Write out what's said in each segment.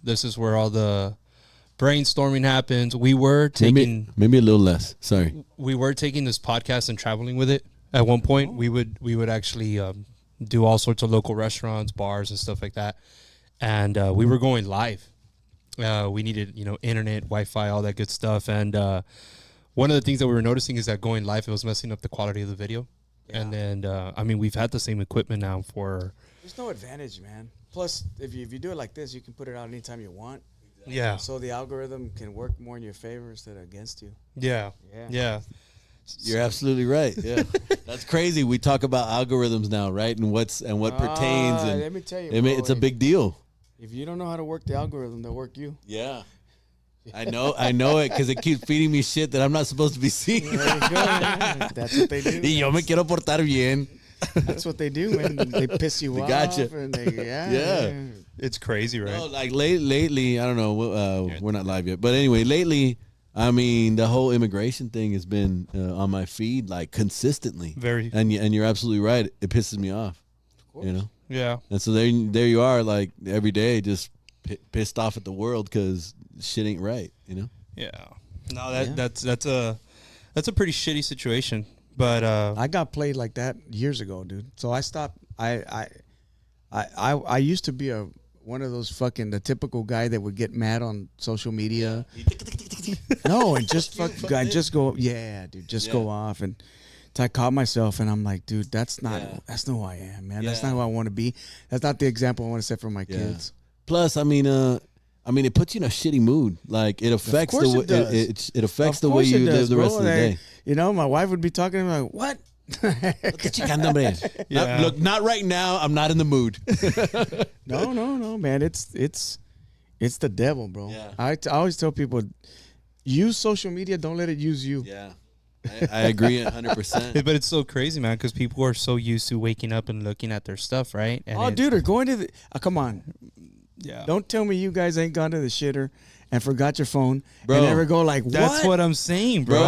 this is where all the brainstorming happens. We were taking maybe a little less. Sorry. We were taking this podcast and traveling with it. At one point, we would actually do all sorts of local restaurants, bars, and stuff like that. And we were going live. We needed, internet, Wi-Fi, all that good stuff. And one of the things that we were noticing is that going live, it was messing up the quality of the video. Yeah. And then, we've had the same equipment now for... There's no advantage, man. Plus, if you do it like this, you can put it out anytime you want. Yeah. So the algorithm can work more in your favor instead of against you. Yeah. You're absolutely right. Yeah. That's crazy. We talk about algorithms now, right? And what pertains. And let me tell you, it's a big deal. If you don't know how to work the algorithm, they'll work you. Yeah. I know it because it keeps feeding me shit that I'm not supposed to be seeing. There you go, man. That's what they do. Y yo me quiero portar bien. That's what they do, man. They piss you off. Gotcha. And Yeah. It's crazy, right? No, like lately, I don't know. We're not live yet. But anyway, lately, the whole immigration thing has been on my feed like consistently. Very. And you're absolutely right. It pisses me off. Of course. Yeah. And so there you are, like every day, just pissed off at the world because shit ain't right. Yeah. No, that's a pretty shitty situation. But I got played like that years ago, dude. So I stopped. I used to be one of those the typical guy that would get mad on social media. No, and just go off. And I caught myself, and I'm like, dude, that's not who I am, man. Yeah. That's not who I want to be. That's not the example I want to set for my kids. Plus, it puts you in a shitty mood. Like it affects it affects the way you live the rest of the day. My wife would be talking to me like, what? Yeah. Look, not right now. I'm not in the mood. No, man. It's the devil, bro. Yeah. I always tell people, use social media. Don't let it use you. Yeah. I agree 100%. But it's so crazy, man, because people are so used to waking up and looking at their stuff, right? And dude, they're going to the... come on. Yeah. Don't tell me you guys ain't gone to the shitter and forgot your phone, bro, and ever go like, what? That's what I'm saying, bro.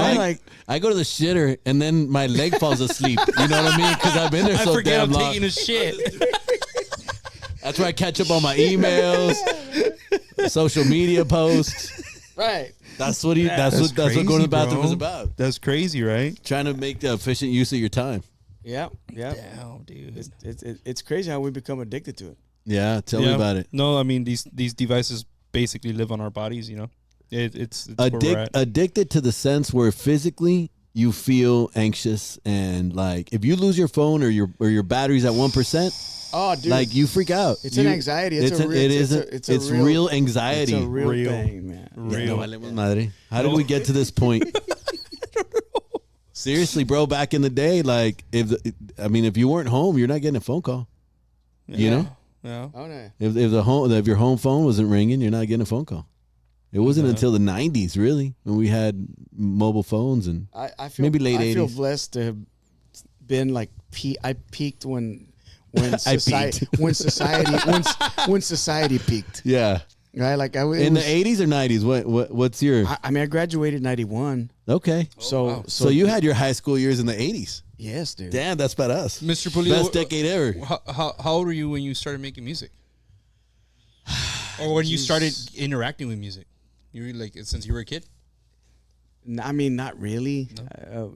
I go to the shitter, and then my leg falls asleep. You know what I mean? Because I've been there so damn long. I forget I'm taking a shit. That's where I catch up on my emails, social media posts. Right. That's what what going to the bathroom is about. That's crazy, right? Trying to make the efficient use of your time. Yeah. Damn, dude. It's crazy how we become addicted to it. Yeah, tell me about it. No, these devices basically live on our bodies. It's where we're at. Addicted to the sense where physically you feel anxious, and like if you lose your phone or your battery's at 1%. Oh, dude. Like you freak out. It's an anxiety. It's real anxiety. It's a real thing, man. Real. How did we get to this point? Seriously, bro. Back in the day, like if you weren't home, you're not getting a phone call. Yeah. Oh, no. If your home phone wasn't ringing, you're not getting a phone call. It wasn't until the 90s, really, when we had mobile phones, and maybe late 80s. I feel blessed to have been like I peaked when society peaked. Yeah. Right, like in the 80s or 90s. What's your? I graduated 91. Okay. So you had your high school years in the 80s. Yes, dude. Damn, that's about us. Mr. Pulido, best decade ever. How old were you when you started making music? Or when you started interacting with music? You were like since you were a kid? Not really. No?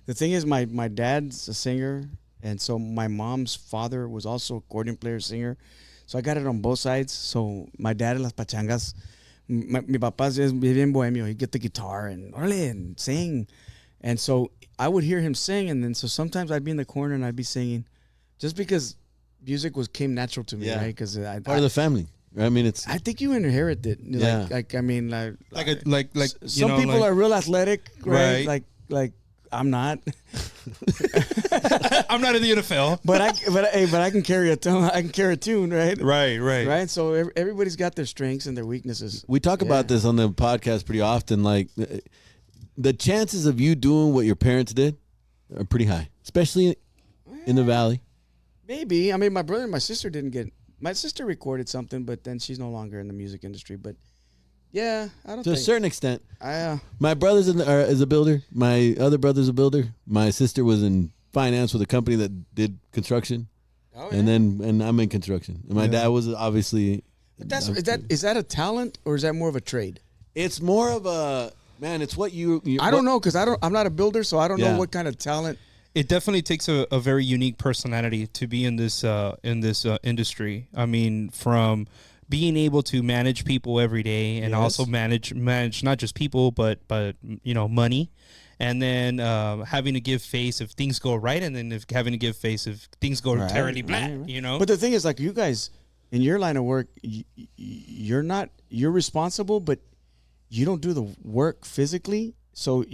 The thing is, my dad's a singer, and so my mom's father was also a accordion player, singer. So I got it on both sides. So my dad in las pachangas, mi papá es bien bohemio. He'd get the guitar and sing. And so I would hear him sing, and then so sometimes I'd be in the corner and I'd be singing, just because music came natural to me, right? Because part of the family. I mean, I think you inherit it. Yeah. Like some people are real athletic, right? Like I'm not. I'm not in the NFL, but I can carry a tone. I can carry a tune, right? Right. So everybody's got their strengths and their weaknesses. We talk about this on the podcast pretty often. Like the chances of you doing what your parents did are pretty high, especially in the Valley. Maybe. I mean, my brother and my sister didn't get. My sister recorded something, but then she's no longer in the music industry. But yeah, I don't. To a certain extent, my brother's is a builder. My other brother's a builder. My sister was in finance with a company that did construction, and I'm in construction. And my dad was obviously But is that a talent or is that more of a trade? It's more of a man. It's what you I don't know because I'm not a builder, so I don't know what kind of talent. It definitely takes a very unique personality to be in this industry. I mean, from being able to manage people every day and also manage not just people but money, and then having to give face if things go right, and then having to give face if things go terribly bad. But the thing is, like, you guys in your line of work, you're responsible, but you don't do the work physically, so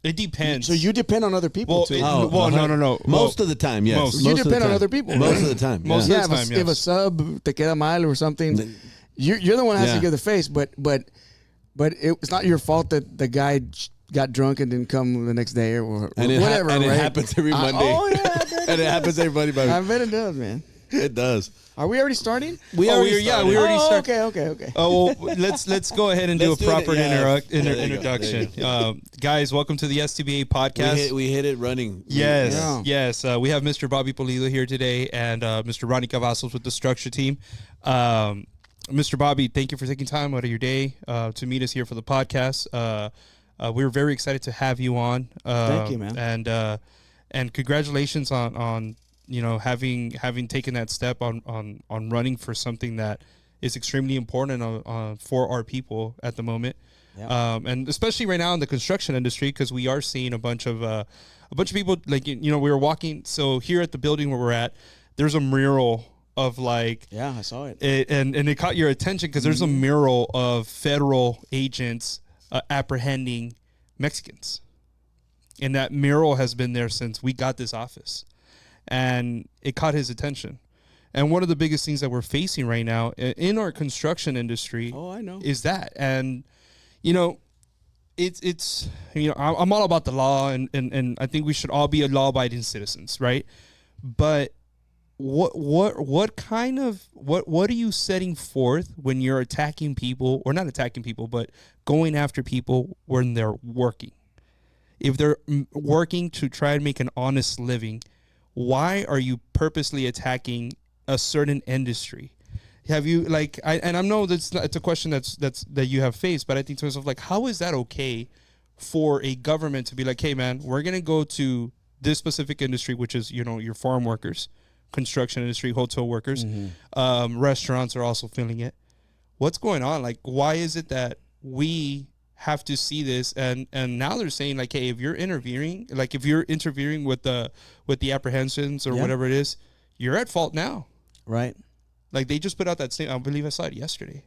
it depends. So you depend on other people too. No. Most of the time, yes. You depend on other people. Most of the time. Most of the time, if a sub te queda mal or something, you're the one that has to give the face. But it's not your fault that the guy got drunk and didn't come the next day or whatever. And right? it happens every Monday. And it happens everybody. I bet it does, man. It does. Are we already starting? We already started. Okay. Oh, well, let's go ahead and do a proper introduction. Guys, welcome to the STBA podcast. We hit it running. Yes. We have Mr. Bobby Pulido here today and Mr. Ronnie Cavazos with the structure team. Mr. Bobby, thank you for taking time out of your day to meet us here for the podcast. We're very excited to have you on. Thank you, man. And congratulations on having taken that step on running for something that is extremely important for our people at the moment, and especially right now in the construction industry, because we are seeing a bunch of people, like we were walking. So here at the building where we're at, there's a mural of I saw it, and it caught your attention because there's a mural of federal agents apprehending Mexicans, and that mural has been there since we got this office. And it caught his attention. And one of the biggest things that we're facing right now in our construction industry is that. And, it's I'm all about the law, and I think we should all be law-abiding citizens, right? But what are you setting forth when you're attacking people, or not attacking people, but going after people when they're working? If they're working to try and make an honest living, why are you purposely attacking a certain industry? Have you and I know it's a question that you have faced, but I think to myself, how is that okay for a government to be like, hey man, we're gonna go to this specific industry, which is your farm workers, construction industry, hotel workers, restaurants are also feeling it. What's going on? Why is it that we have to see this, and now they're saying hey, if you're interfering with the apprehensions or whatever it is, you're at fault now, right? They just put out that statement. I believe I saw it yesterday.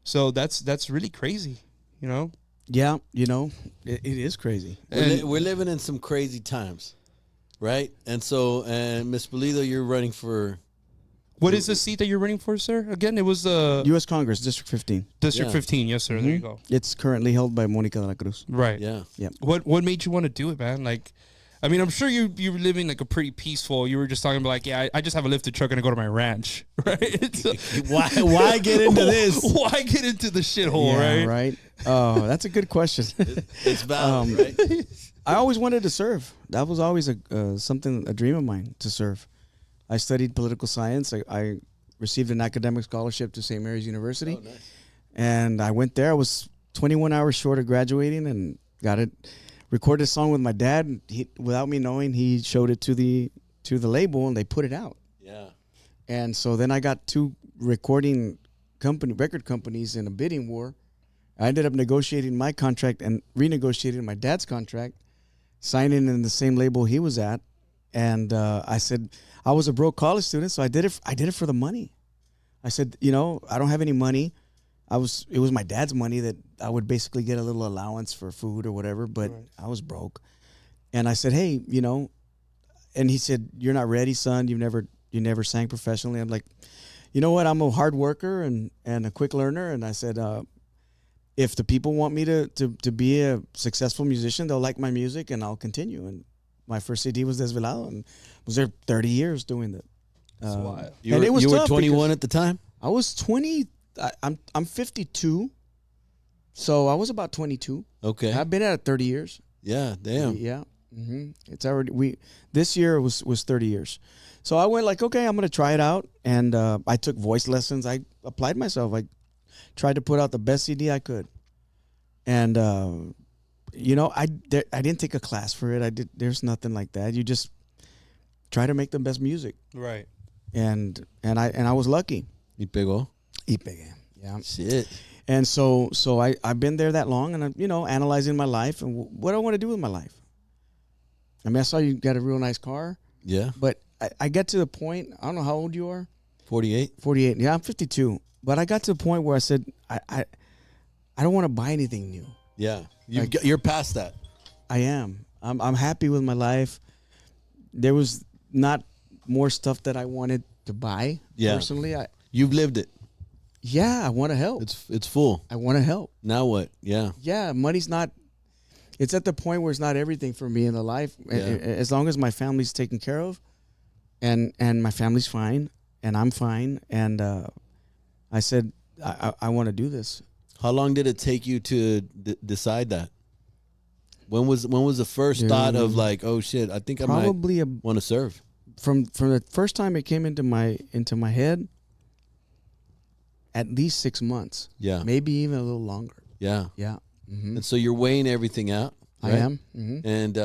So that's really crazy, Yeah, it is crazy. We're living in some crazy times, right? And so, Ms. Pulido, you're running for. What is the seat that you're running for, sir? Again, it was U.S. Congress, District 15. District 15, yes, sir. There you go. It's currently held by Monica de la Cruz. Right. Yeah. What made you want to do it, man? I'm sure you're living a pretty peaceful. You were just talking about I just have a lifted truck and I go to my ranch, right? So, why get into this? Why get into the shithole, right? Right. Oh, that's a good question. It's valid, right? I always wanted to serve. That was always a dream of mine, to serve. I studied political science. I received an academic scholarship to St. Mary's University. Oh, nice. And I went there. I was 21 hours short of graduating and recorded a song with my dad. Without me knowing, he showed it to the label and they put it out. Yeah. And so then I got two record companies in a bidding war. I ended up negotiating my contract and renegotiating my dad's contract, signing in the same label he was at. And I said, I was a broke college student, so I did it for the money. I said, I don't have any money. It was my dad's money that I would basically get a little allowance for food or whatever, but I was broke. And I said, hey, and he said, you're not ready, son. You never sang professionally. I'm like, you know what? I'm a hard worker and a quick learner. And I said, if the people want me to be a successful musician, they'll like my music and I'll continue. And my first CD was Desvelado, and was there 30 years doing that. You were 21 at the time? I was 20. I'm 52, so I was about 22. Okay. I've been at it 30 years. Yeah, damn. Yeah. It's already this year was 30 years. So I went like, okay, I'm gonna try it out, and I took voice lessons. I applied myself. I tried to put out the best CD I could, and I didn't take a class for it. There's nothing like that. You just try to make the best music, Right. and I was lucky. Y pegó. Y pegué. Yeah. Shit. And so I've been there that long, and I'm analyzing my life and what I want to do with my life. I mean, I saw you got a real nice car, Yeah. but I get to the point. I don't know how old you are. 48. 48. Yeah, I'm 52. But I got to the point where I said I don't want to buy anything new. Yeah. You're past that. I am. I'm happy with my life. There was not more stuff that I wanted to buy. Yeah. Personally, You've lived it. I want to help. It's full. I want to help. Now what? Yeah. Yeah, money's not. It's at the point where it's not everything for me in the life. Yeah. As long as my family's taken care of, and my family's fine, and I'm fine, and I said I want to do this. How long did it take you to decide that? When was the first thought of like, oh shit, I think I might want to serve? From the first time it came into my head, at least 6 months. Yeah. Maybe even a little longer. Yeah. Yeah. Mm-hmm. And so you're weighing everything out. Right? I am. Mm-hmm. And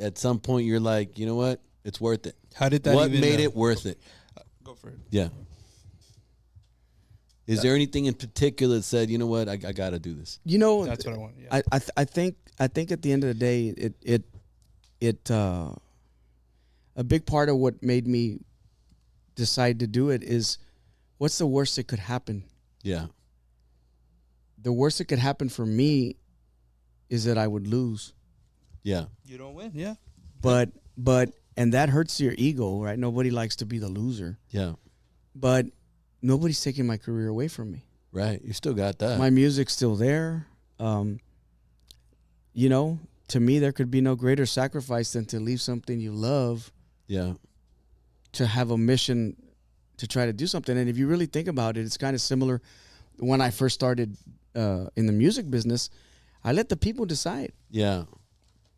at some point you're like, you know what? It's worth it. How did that? What made it worth it? Go for it. Yeah. Is there anything in particular that said, you know what, I got to do this? That's what I want. Yeah. I think at the end of the day, it a big part of what made me decide to do it is, what's the worst that could happen? Yeah. The worst that could happen for me is that I would lose. Yeah. You don't win. Yeah. But and that hurts your ego, right? Nobody likes to be the loser. Yeah. But nobody's taking my career away from me. Right. You still got that. My music's still there. To me, there could be no greater sacrifice than to leave something you love. Yeah. To have a mission to try to do something. And if you really think about it, it's kind of similar. When I first started in the music business, I let the people decide. Yeah.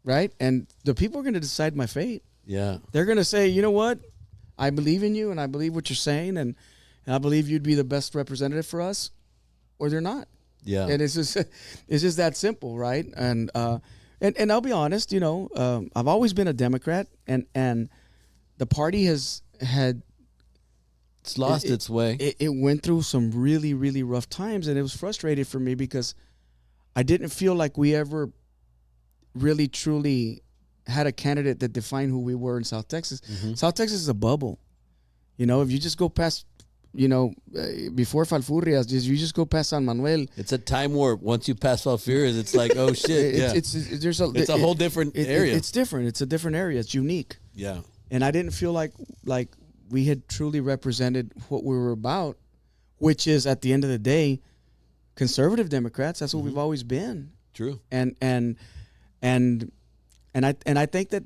Right? And the people are going to decide my fate. Yeah. They're going to say, you know what? I believe in you and I believe what you're saying and I believe you'd be the best representative for us, or they're not. Yeah. And it's just that simple, right? And I'll be honest, I've always been a Democrat and the party has had It's lost its way. It went through some really, really rough times, and it was frustrating for me because I didn't feel like we ever really, truly had a candidate that defined who we were in South Texas. Mm-hmm. South Texas is a bubble. If you just go past, before Falfurrias, you just go past San Manuel. It's a time warp. Once you pass Falfurrias, it's like, oh shit. Yeah. It's a whole different area. It's different. It's a different area. It's unique. Yeah. And I didn't feel like we had truly represented what we were about, which is at the end of the day, conservative Democrats. That's what we've always been. True. And I think that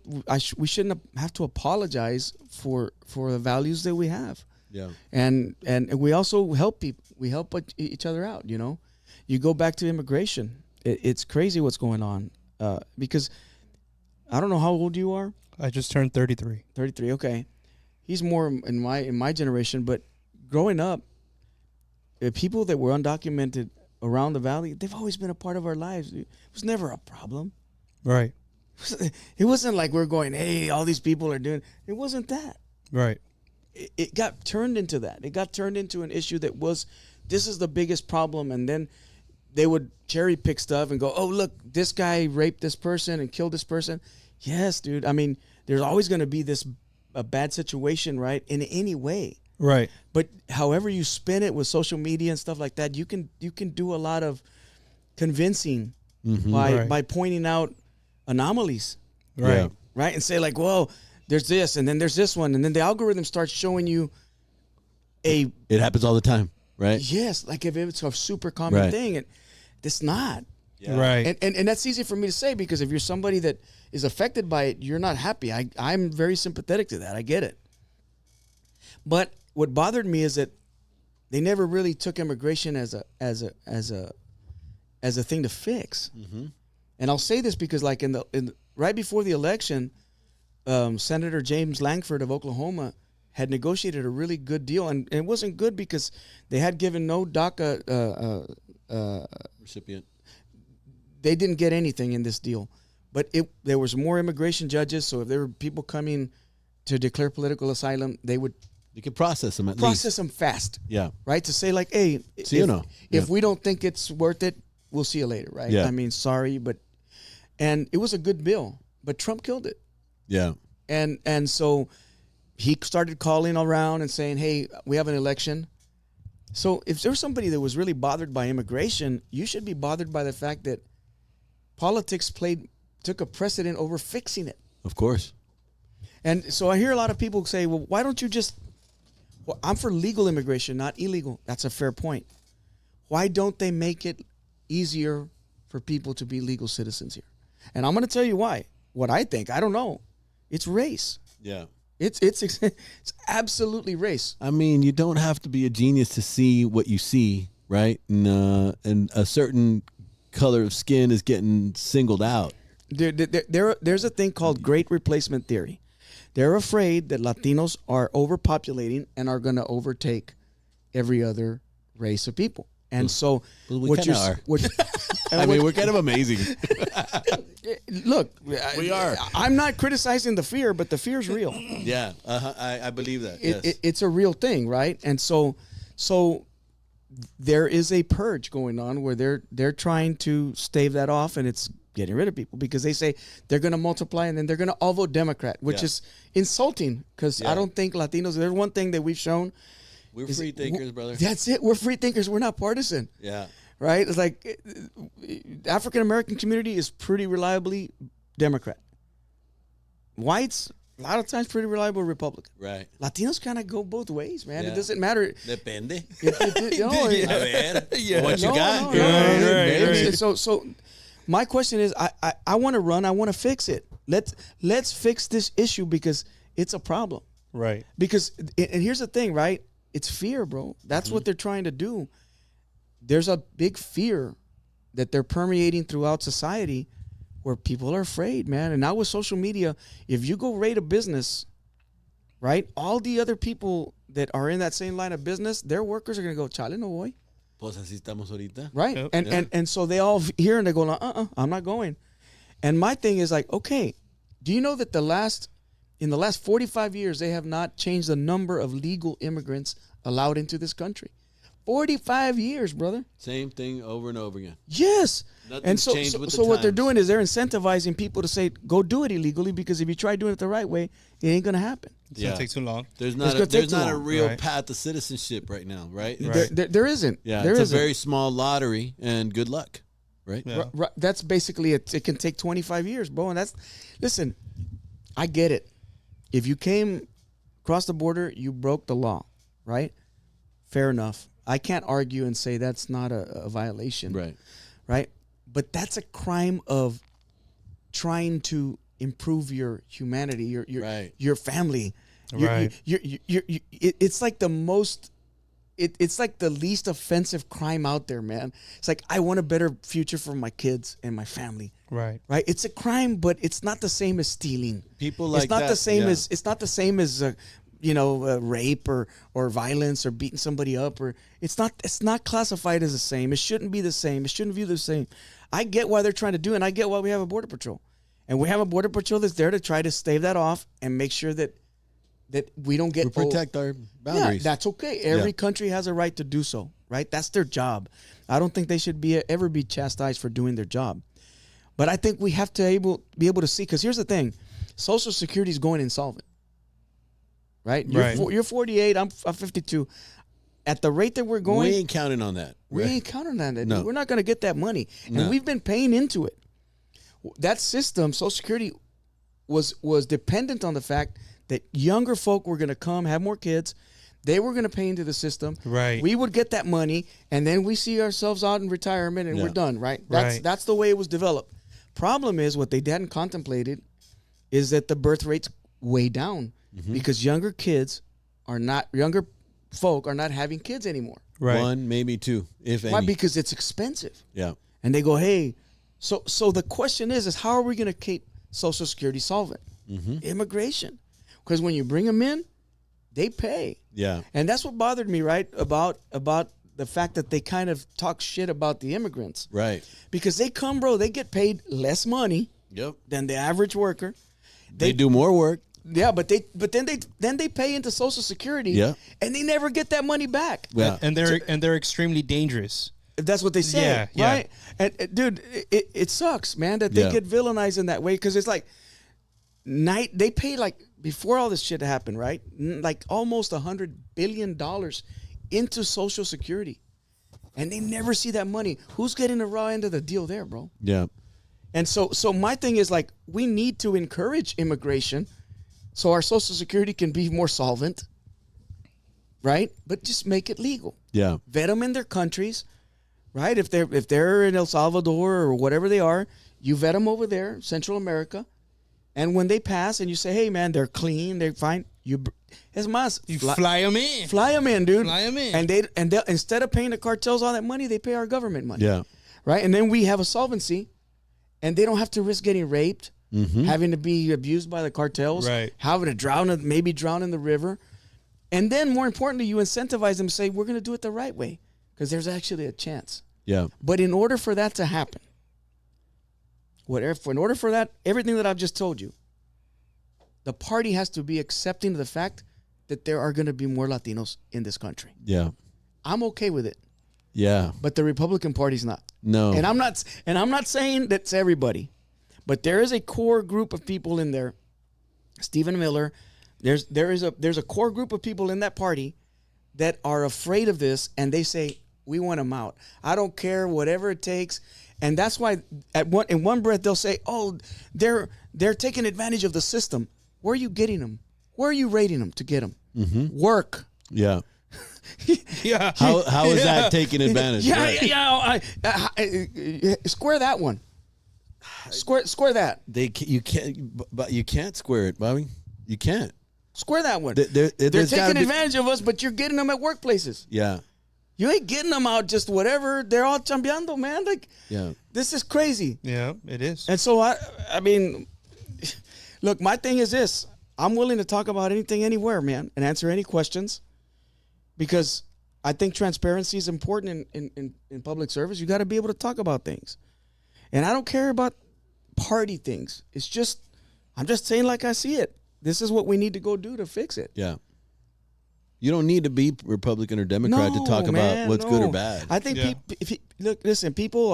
we shouldn't have to apologize for the values that we have. Yeah. And we also help people. We help each other out. You go back to immigration. It's crazy what's going on. Because I don't know how old you are. I just turned 33. 33. Okay. He's more in my generation, but growing up, the people that were undocumented around the valley, they've always been a part of our lives. It was never a problem. Right. It wasn't like we're going, hey, all these people are doing. It wasn't that. Right. It got turned into that. It got turned into an issue that was, this is the biggest problem, and then they would cherry pick stuff and go, oh, look, this guy raped this person and killed this person. Yes, dude. I mean, there's always going to be a bad situation, right, in any way. Right. But however you spin it with social media and stuff like that, you can do a lot of convincing by pointing out anomalies. Right. Yeah. Right? And say like, well, there's this and then there's this one. And then the algorithm starts showing you It happens all the time, right? yes, like if it's a super common Right. thing. And it's not. Yeah. Right. And that's easy for me to say because if you're somebody that is affected by it, you're not happy. I'm very sympathetic to that. I get it. But what bothered me is that they never really took immigration as a thing to fix. Mm-hmm. And I'll say this because like right before the election, Senator James Langford of Oklahoma had negotiated a really good deal, and it wasn't good because they had given no DACA recipient. They didn't get anything in this deal, but there was more immigration judges. So if there were people coming to declare political asylum, they would You can process them them fast. Yeah. Right, to say like, hey, if we don't think it's worth it, we'll see you later. Right. Yeah. I mean, sorry, and it was a good bill, but Trump killed it. Yeah. And so he started calling around and saying, hey, we have an election. So if there's somebody that was really bothered by immigration, you should be bothered by the fact that politics took a precedent over fixing it. Of course. And so I hear a lot of people say, well, why don't you I'm for legal immigration, not illegal. That's a fair point. Why don't they make it easier for people to be legal citizens here? And I'm going to tell you why. What I think, I don't know. It's race. Yeah. It's absolutely race. I mean, you don't have to be a genius to see what you see, right? And a certain color of skin is getting singled out. There's a thing called great replacement theory. They're afraid that Latinos are overpopulating and are going to overtake every other race of people. And so, we kind of are. We're kind of amazing. Look, we are. I'm not criticizing the fear, but the fear is real. Yeah, I believe that. Yes. It's a real thing, right? And so there is a purge going on where they're trying to stave that off, and it's getting rid of people because they say they're going to multiply and then they're going to all vote Democrat, which is insulting because I don't think Latinos. There's one thing that we've shown. We're free thinkers, brother. That's it. We're free thinkers. We're not partisan. Yeah. Right? It's like African American community is pretty reliably Democrat. Whites, a lot of times pretty reliable Republican. Right. Latinos kind of go both ways, man. Yeah. It doesn't matter. Depende. What you got? Right. So my question is, I want to run. I want to fix it. Let's fix this issue because it's a problem. Right. Because, and here's the thing, right? It's fear, bro. That's what they're trying to do. There's a big fear that they're permeating throughout society where people are afraid, man. And now with social media, if you go rate a business, right, all the other people that are in that same line of business, their workers are going to go, chale, no voy. Pues así estamos ahorita. Right. Yep. And so they all hear and they go, I'm not going. And my thing is like, okay, do you know that in the last 45 years, they have not changed the number of legal immigrants allowed into this country? 45 years, brother. Same thing over and over again. Yes. Nothing's And so changed with the what they're times. doing is they're incentivizing people to say, go do it illegally, because if you try doing it the right way, it ain't going to happen. It's going to take too long. There's gonna not take too a long. real Right. path to citizenship right now, right? There isn't. Yeah, there it's isn't. a very small lottery, and good luck, right? Yeah. That's basically it. It can take 25 years, bro. And listen, I get it. If you came across the border, you broke the law, right? Fair enough. I can't argue and say that's not a violation. Right? But that's a crime of trying to improve your humanity, your family. Right. It's like the most... It's like the least offensive crime out there, man. It's like, I want a better future for my kids and my family. Right. Right? It's a crime, but it's not the same as stealing. People like it's not that, the same yeah. as rape or violence or beating somebody up, or it's not classified as the same. It shouldn't be the same. It shouldn't view the same. I get why they're trying to do it, and I get why we have a border patrol. And we have a border patrol that's there to try to stave that off and make sure that we don't get We protect our boundaries. Yeah, that's okay. Every country has a right to do so, right? That's their job. I don't think they should ever be chastised for doing their job. But I think we have to be able to see, because here's the thing. Social Security is going insolvent. Right? You're 48, I'm 52. At the rate that we're going, we ain't counting on that. we ain't counting on that. No. We're not going to get that money. And we've been paying into it. That system, Social Security, was dependent on the fact that younger folk were going to come, have more kids. They were going to pay into the system. Right. We would get that money, and then we see ourselves out in retirement, and we're done, right? That's the way it was developed. Problem is, what they hadn't contemplated is that the birth rate's way down because younger folk are not having kids anymore. Right. One, maybe two, if Why? any. Because it's expensive. Yeah. And they go, hey, so the question is how are we going to keep Social Security solvent? Immigration. Because when you bring them in, they pay. Yeah. And that's what bothered me, right? About the fact that they kind of talk shit about the immigrants. Right. Because they come, bro, they get paid less money Yep. than the average worker. They do more work. Yeah, but then they pay into Social Security. Yeah. And they never get that money back. Yeah. And they're extremely dangerous. That's what they say, Yeah, yeah. right? And dude, it sucks, man, that they Yeah. get villainized in that way because it's like they pay like before all this shit happened, right? Like almost $100 billion into Social Security, and they never see that money. Who's getting the raw end of the deal there, bro? Yeah. And so my thing is like we need to encourage immigration so our Social Security can be more solvent, right? But just make it legal. Yeah. Vet them in their countries. Right, if they're in El Salvador or whatever they are, you vet them over there, Central America, and when they pass and you say, "Hey, man, they're clean, they're fine," es más, You fly them in. fly them in, dude. Fly 'em in. And they instead of paying the cartels all that money, they pay our government money. Yeah. Right, and then we have a solvency, and they don't have to risk getting raped, having to be abused by the cartels, Right. having to maybe drown in the river, and then more importantly, you incentivize them to say, "We're going to do it the right way," because there's actually a chance. Yeah. But in order for that to happen, in order for that, everything that I've just told you, the party has to be accepting of the fact that there are going to be more Latinos in this country. Yeah. I'm okay with it, Yeah. but the Republican Party's not. No. And I'm not saying that's everybody, but there is a core group of people in there. Stephen Miller, there's a core group of people in that party that are afraid of this, and they say, we want them out. I don't care, whatever it takes. And that's why in one breath they'll say, "Oh, they're taking advantage of the system." Where are you getting them? Where are you rating them to get them? Work. Yeah. Yeah. How is that taking advantage? Yeah, Right. Square that one. Square that. You can't square it, Bobby. You can't. Square that one. They're They're taking advantage of us, but you're getting them at workplaces. Yeah. You ain't getting them out just whatever. They're all chambeando, man. Like, Yeah. this is crazy. Yeah, it is. And so, I mean, look, my thing is this. I'm willing to talk about anything, anywhere, man, and answer any questions because I think transparency is important in public service. You got to be able to talk about things. And I don't care about party things. I'm just saying like I see it. This is what we need to go do to fix it. Yeah. You don't need to be Republican or Democrat to talk about what's good or bad. I think people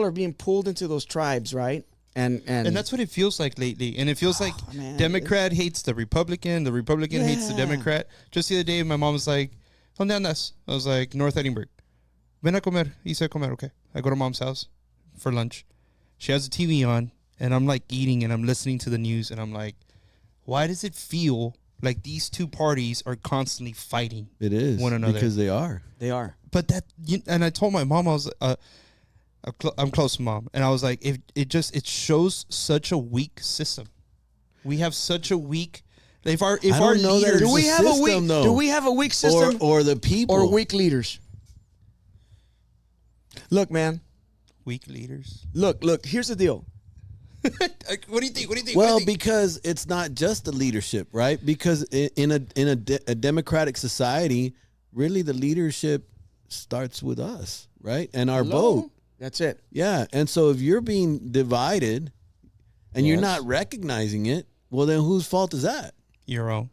are being pulled into those tribes, right? And that's what it feels like lately. And it feels like man. Democrat hates the Republican hates the Democrat. Just the other day, my mom was like, "¿Dónde andas?" I was like, "North Edinburgh." "Ven a comer." Hice a comer, okay. I go to mom's house for lunch. She has the TV on, and I'm like eating, and I'm listening to the news, and I'm like, why does it feel like these two parties are constantly fighting It is one another? because they are. they are. But and I told my mom, I was I'm close to mom, and I was like, it shows such a weak system. We have such a weak. If our don't know that leaders, it's Do we the have a system, weak? though. Do we have a weak system Or the people. or weak leaders? Look, man. weak leaders. Look. Here's the deal. What do you think? What do you think? Well, because it's not just the leadership, right? Because in a democratic society, really the leadership starts with us, right? And our vote. That's it. Yeah. And so if you're being divided and you're not recognizing it, well, then whose fault is that? Your own.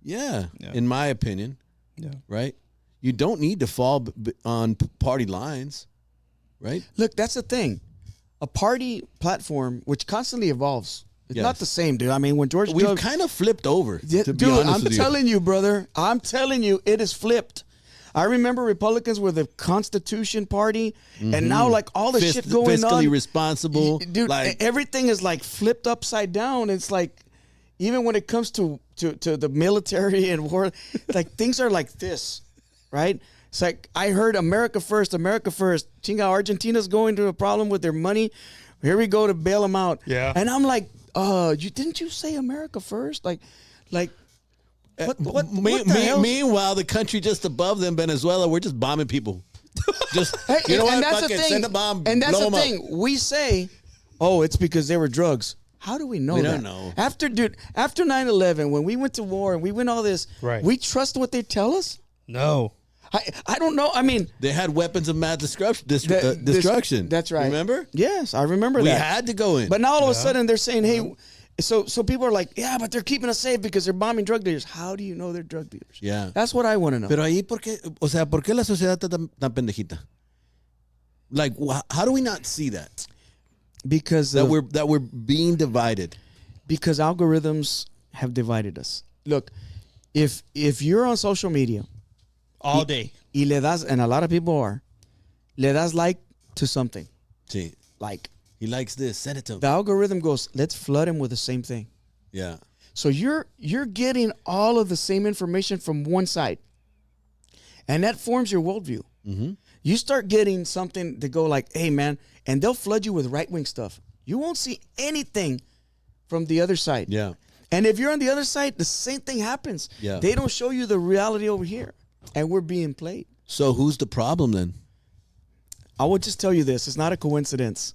Yeah. Yeah. In my opinion, Yeah. right? You don't need to fall on party lines, right? Look, that's the thing. A party platform which constantly evolves. It's Yes. not the same, dude. I mean, when George We've W. kind of flipped over, Yeah, to be dude, honest I'm with you. telling you, brother. I'm telling you, it is flipped. I remember Republicans were the Constitution Party, and now like all the shit going fiscally on, responsible, dude. like, Everything is like flipped upside down. It's like even when it comes to the military and war, like things are like this, right? It's like I heard America first, America first. Chinga, Argentina's going to a problem with their money. Here we go to bail them out. Yeah. And I'm like, didn't you say America first? Like. What the hell? Meanwhile, the country just above them, Venezuela, we're just bombing people. Just you know and what? that's Fuck the it, thing. send a bomb. And that's blow the 'em thing. We say, "Oh, it's because they were drugs." How do we know We that? don't know. After 9/11, when we went to war and we went all this, Right. we trust what they tell us? No. I don't know. I mean, They had weapons of mass destruction. that's right. Remember? Yes, I remember We that. had to go in. But now all of a sudden they're saying, hey, so people are like, yeah, but they're keeping us safe because they're bombing drug dealers. How do you know they're drug dealers? Yeah. That's what I want to know. Pero ahí, ¿por qué? O sea, ¿por qué la sociedad está tan pendejita? Like, how do we not see that? Because That we're being divided. because algorithms have divided us. Look, if you're on social media All day. y le das, and a lot of people are, le das like to something, Sí. like He likes this. Send it to him. the algorithm goes, let's flood him with the same thing. Yeah. So you're getting all of the same information from one side, and that forms your worldview. Mm-hmm. You start getting something to go like, hey man, and they'll flood you with right wing stuff. You won't see anything from the other side. Yeah. And if you're on the other side, the same thing happens. Yeah. They don't show you the reality over here, and we're being played. So who's the problem then? I will just tell you this: it's not a coincidence.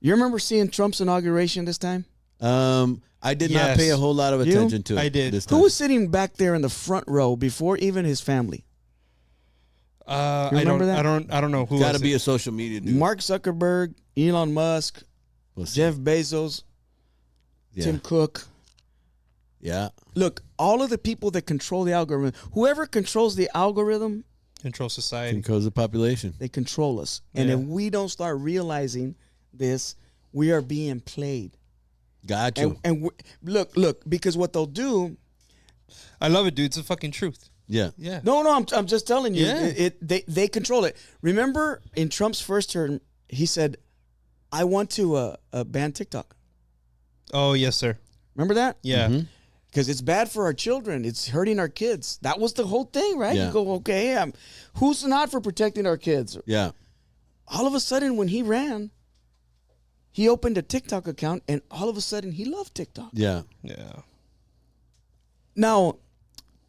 You remember seeing Trump's inauguration this time? I did not Yes. pay a whole lot of You? attention to it. I did. This time. Who was sitting back there in the front row before even his family? I remember don't. that? I don't know who. Got to was be it? a social media dude. Mark Zuckerberg, Elon Musk, We'll see. Jeff Bezos, Yeah. Tim Cook. Yeah. Look, all of the people that control the algorithm, whoever controls the algorithm, Control society. Controls the population. they control us. And Yeah. if we don't start realizing this, we are being played. Got you. And look, because what they'll do. I love it, dude. It's the fucking truth. Yeah. Yeah. No, I'm just telling you. Yeah. They control it. Remember in Trump's first term, he said, "I want to ban TikTok." Oh yes, sir. Remember that? Yeah. Mhm. Because it's bad for our children. It's hurting our kids. That was the whole thing, right? Yeah. You go, okay, who's not for protecting our kids? Yeah. All of a sudden, when he ran, he opened a TikTok account, and all of a sudden, he loved TikTok. Yeah. Yeah. Now,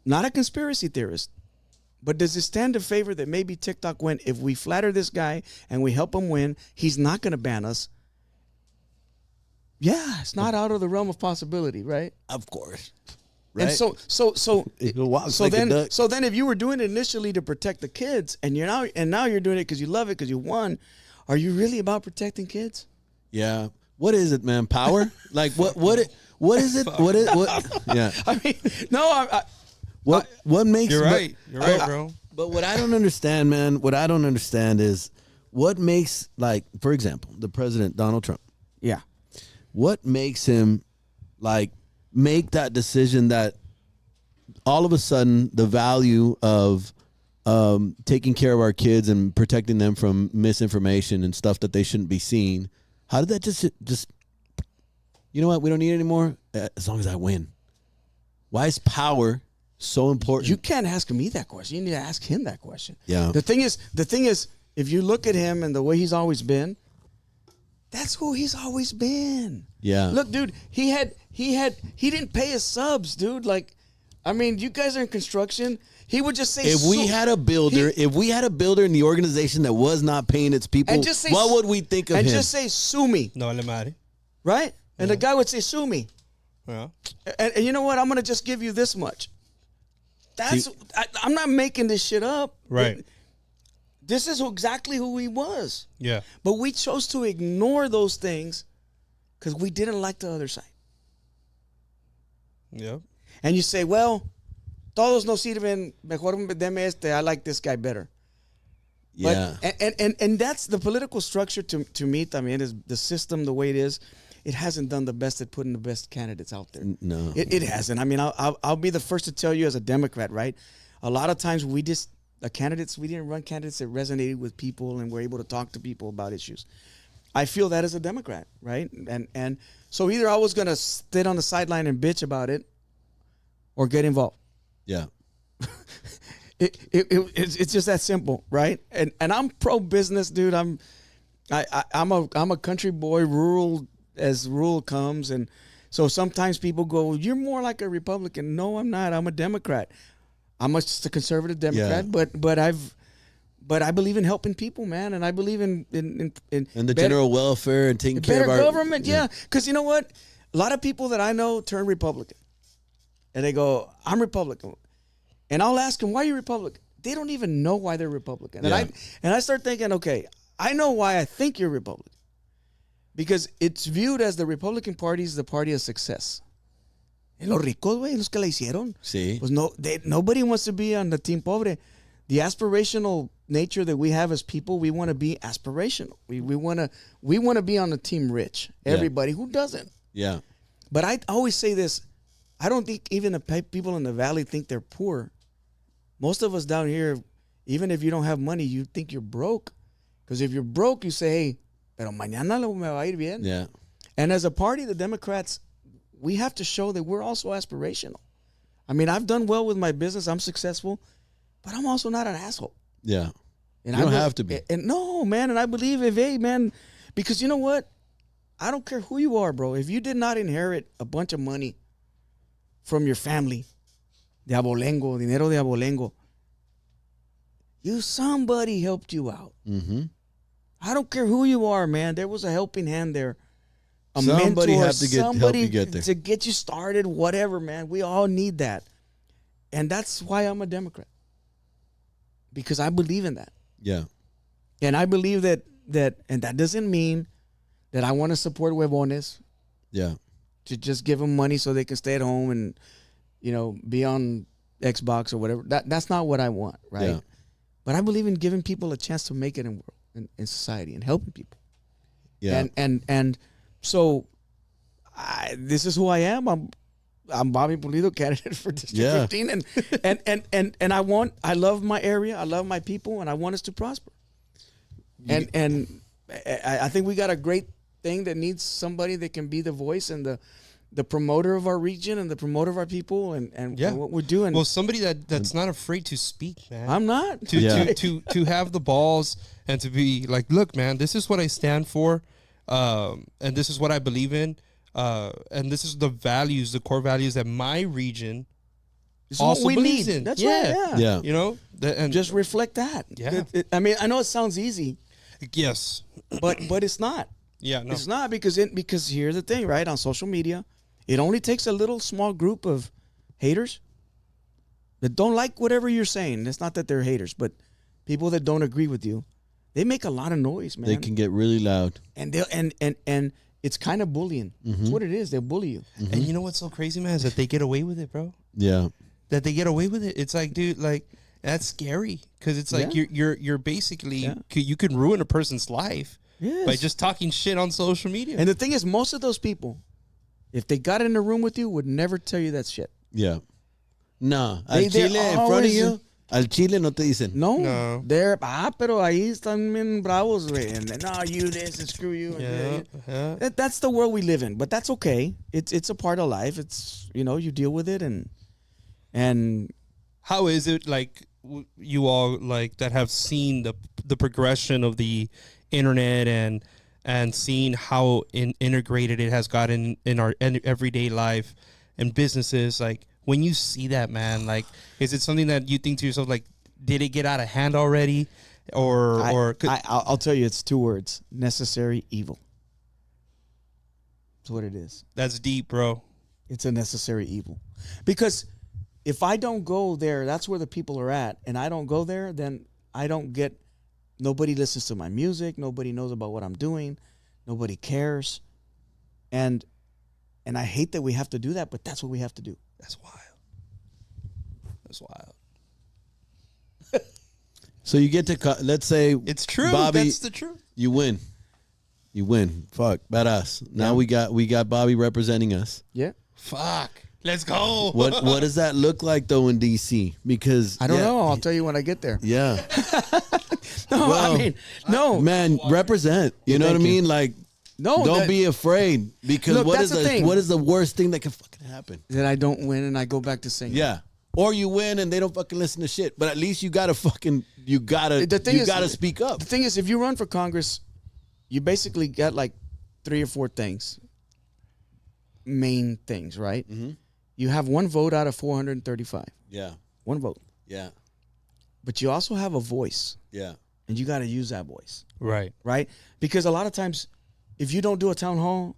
not a conspiracy theorist, but does it stand to favor that maybe TikTok went, if we flatter this guy and we help him win, he's not going to ban us? Yeah, it's not out of the realm of possibility, right? Of course. Right. And so It walks like a then duck. so then if you were doing it initially to protect the kids, and now you're doing it because you love it because you won, are you really about protecting kids? Yeah. What is it, man? Power? Like what is it? What? Yeah. I mean, no, What makes? You're right. You're right, bro. But what I don't understand, man, what I don't understand is what makes, like, for example, the president, Donald Trump, yeah. what makes him, like, make that decision that all of a sudden the value of taking care of our kids and protecting them from misinformation and stuff that they shouldn't be seeing, how did that just, you know what, we don't need it anymore as long as I win? Why is power so important? You can't ask me that question. You need to ask him that question. Yeah. The thing is, if you look at him and the way he's always been, that's who he's always been. Yeah. Look, dude, he didn't pay his subs, dude. Like, I mean, you guys are in construction. He would just say, If we had a builder, in the organization that was not paying its people, And just say what would we think of and him? just say, sue me, No le madre. right? And the guy would say, sue me. Yeah. And you know what? I'm going to just give you this much. I'm not making this shit up. Right. This is exactly who he was. Yeah. But we chose to ignore those things because we didn't like the other side. Yep. And you say, well, todos nos sirven, mejor deme este, I like this guy better. yeah. But, and that's the political structure to me, también, is the system the way it is. It hasn't done the best at putting the best candidates out there. No. It hasn't. I mean, I'll be the first to tell you as a Democrat, right? A lot of times we didn't run candidates that resonated with people and were able to talk to people about issues. I feel that as a Democrat, right? And so either I was going to sit on the sideline and bitch about it or get involved. Yeah. It's just that simple, right? And I'm pro business, dude. I'm a country boy, rural as rural comes, and so sometimes people go, "You're more like a Republican." No, I'm not. I'm a Democrat. I'm just a conservative Democrat, Yeah. but I believe in helping people, man, and I believe in And the better- general welfare and taking care better of our government. Yeah, because you know what, a lot of people that I know turn Republican, and they go, "I'm Republican," and I'll ask them, "Why are you Republican?" They don't even know why they're Republican, Yeah. and I start thinking, okay, I know why I think you're Republican, because it's viewed as the Republican Party is the party of success. Y los ricos, güey, los que la hicieron. Sí. Pues nobody wants to be on the team pobre. The aspirational nature that we have as people, we want to be aspirational. We want to be on the team rich. Everybody who doesn't. Yeah. But I always say this. I don't think even the people in the valley think they're poor. Most of us down here, even if you don't have money, you think you're broke. Because if you're broke, you say, hey, pero mañana me va a ir bien. Yeah. And as a party, the Democrats, we have to show that we're also aspirational. I mean, I've done well with my business. I'm successful, but I'm also not an asshole. Yeah. And You don't have to be. And no, man. And I believe hey, man, because you know what? I don't care who you are, bro. If you did not inherit a bunch of money from your family, de abolengo, dinero de abolengo, somebody helped you out. Mm-hmm. I don't care who you are, man. There was a helping hand there. A Somebody mentor, had to help somebody you get there. to get you started, whatever, man. We all need that. And that's why I'm a Democrat. Because I believe in that. Yeah. And I believe that and that doesn't mean that I want to support huevones, Yeah. to just give them money so they can stay at home and, be on Xbox or whatever. That's not what I want, right? Yeah. But I believe in giving people a chance to make it in in society and helping people. Yeah. And so this is who I am. I'm Bobby Pulido, candidate for District Yeah. 15, and I love my area, I love my people, and I want us to prosper. And I think we got a great thing that needs somebody that can be the voice and the promoter of our region and the promoter of our people and what we're doing. Well, somebody that's not afraid to speak, man. I'm not. To have the balls and to be like, look, man, this is what I stand for, and this is what I believe in, and this is the values, the core values that my region It's also what we believes need. in. That's Yeah. right. Yeah. Yeah. And Just reflect that. Yeah. I mean, I know it sounds easy, yes, but it's not. yeah, no, It's not because here's the thing, right? On social media, it only takes a little small group of haters that don't like whatever you're saying. It's not that they're haters, but people that don't agree with you, they make a lot of noise, man. They can get really loud. and they and it's kind of bullying. That's what it is. They bully you. And you know what's so crazy, man, is that they get away with it, bro. Yeah. That they get away with it. It's like, dude, like that's scary because it's like you're basically you can ruin a person's life by just talking shit on social media. And the thing is, most of those people, if they got in a room with you, would never tell you that shit. Yeah. No. Al They're chile in front of always- you. Al chile no te dicen. No, they're pero ahí están bien bravos, güey. And then, no, you this and screw you. yeah. That's the world we live in, but that's okay. It's a part of life. It's you deal with it and How is it like you all like that have seen the progression of the internet and seen how integrated it has gotten in our everyday life and businesses? Like when you see that, man, like is it something that you think to yourself like, did it get out of hand already, or I'll tell you, it's 2 words: necessary evil. That's what it is. that's deep, bro. It's a necessary evil, because if I don't go there, that's where the people are at, and I don't go there, then I don't get. Nobody listens to my music. Nobody knows about what I'm doing. Nobody cares, and I hate that we have to do that, but that's what we have to do. That's wild. That's wild. So you get to let's say It's true. Bobby, That's the truth. you win. You win. Fuck. Badass. Now we got Bobby representing us. Yeah, Fuck. Let's go. What does that look like though in DC? Because I don't know. I'll tell you when I get there. Yeah. No, Well, I mean, no, Man, represent. You know what I Thank you. mean? Like no. don't be afraid, because Look, what that's is the thing. what is the worst thing that can fucking happen? that I don't win and I go back to singing. Yeah. Or you win and they don't fucking listen to shit. But at least you gotta The thing is, speak up. The thing is, if you run for Congress, you basically got like 3 or 4 things, main things, right? Mm-hmm. You have 1 vote out of 435. Yeah. 1 vote. Yeah. but you also have a voice, Yeah. and you got to use that voice, Right. right? Because a lot of times, if you don't do a town hall,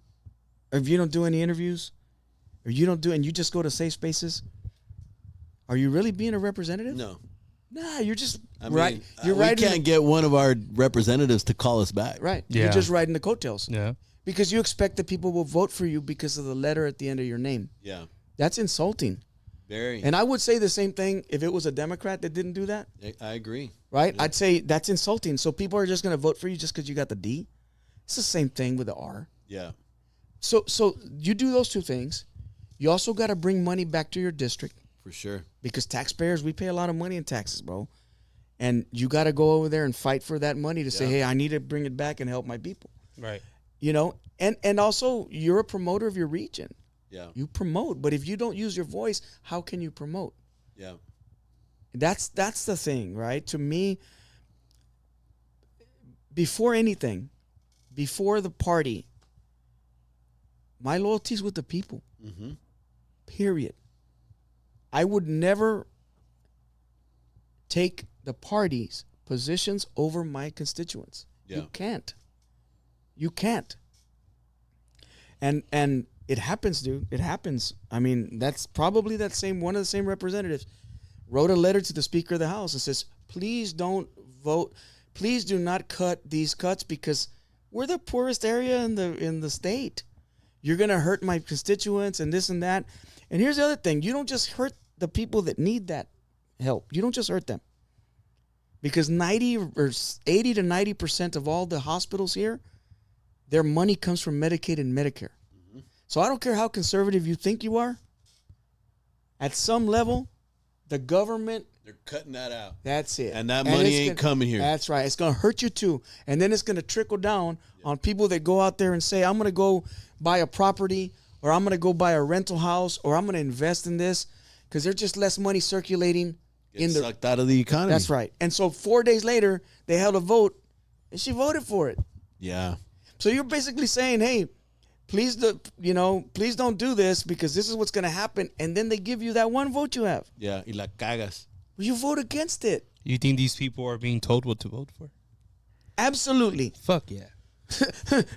or if you don't do any interviews, or you don't do, and you just go to safe spaces, are you really being a representative? No. Nah, you're just I mean, right. You're we riding. can't get one of our representatives to call us back. Right. Yeah. You're just riding the coattails. Yeah. Because you expect that people will vote for you because of the letter at the end of your name. Yeah. That's insulting. Very. And I would say the same thing if it was a Democrat that didn't do that, I agree. right? I'd say that's insulting. So people are just going to vote for you just because you got the D. It's the same thing with the R. Yeah. So you do those two things. You also got to bring money back to your district For sure. because taxpayers, we pay a lot of money in taxes, bro. And you got to go over there and fight for that money to say, hey, I need to bring it back and help my people. Right. You know, and also you're a promoter of your region. Yeah. You promote, but if you don't use your voice, how can you promote? Yeah. That's the thing, right? To me, before anything, before the party, my loyalty's with the people. Mm-hmm. Period. I would never take the party's positions over my constituents. Yeah. You can't. You can't. And it happens, dude. It happens. I mean, that's probably that same one of the same representatives wrote a letter to the Speaker of the House and says, please don't vote. Please do not cut these cuts because we're the poorest area in the state. You're gonna hurt my constituents and this and that. And here's the other thing: you don't just hurt the people that need that help. You don't just hurt them because 80 to 90% of all the hospitals here, their money comes from Medicaid and Medicare. Mm-hmm. So I don't care how conservative you think you are. At some level, the government, They're cutting that out. that's it. And that money ain't coming here. That's right. It's going to hurt you too. And then it's going to trickle down on people that go out there and say, I'm going to go buy a property or I'm going to go buy a rental house or I'm going to invest in this because there's just less money circulating Get sucked out of the economy. That's right. And so 4 days later, they held a vote and she voted for it. Yeah. So you're basically saying, hey, please don't do this because this is what's going to happen. And then they give you that one vote you have. Yeah. Y la cagas. Well, you vote against it. You think these people are being told what to vote for? Absolutely. Fuck yeah.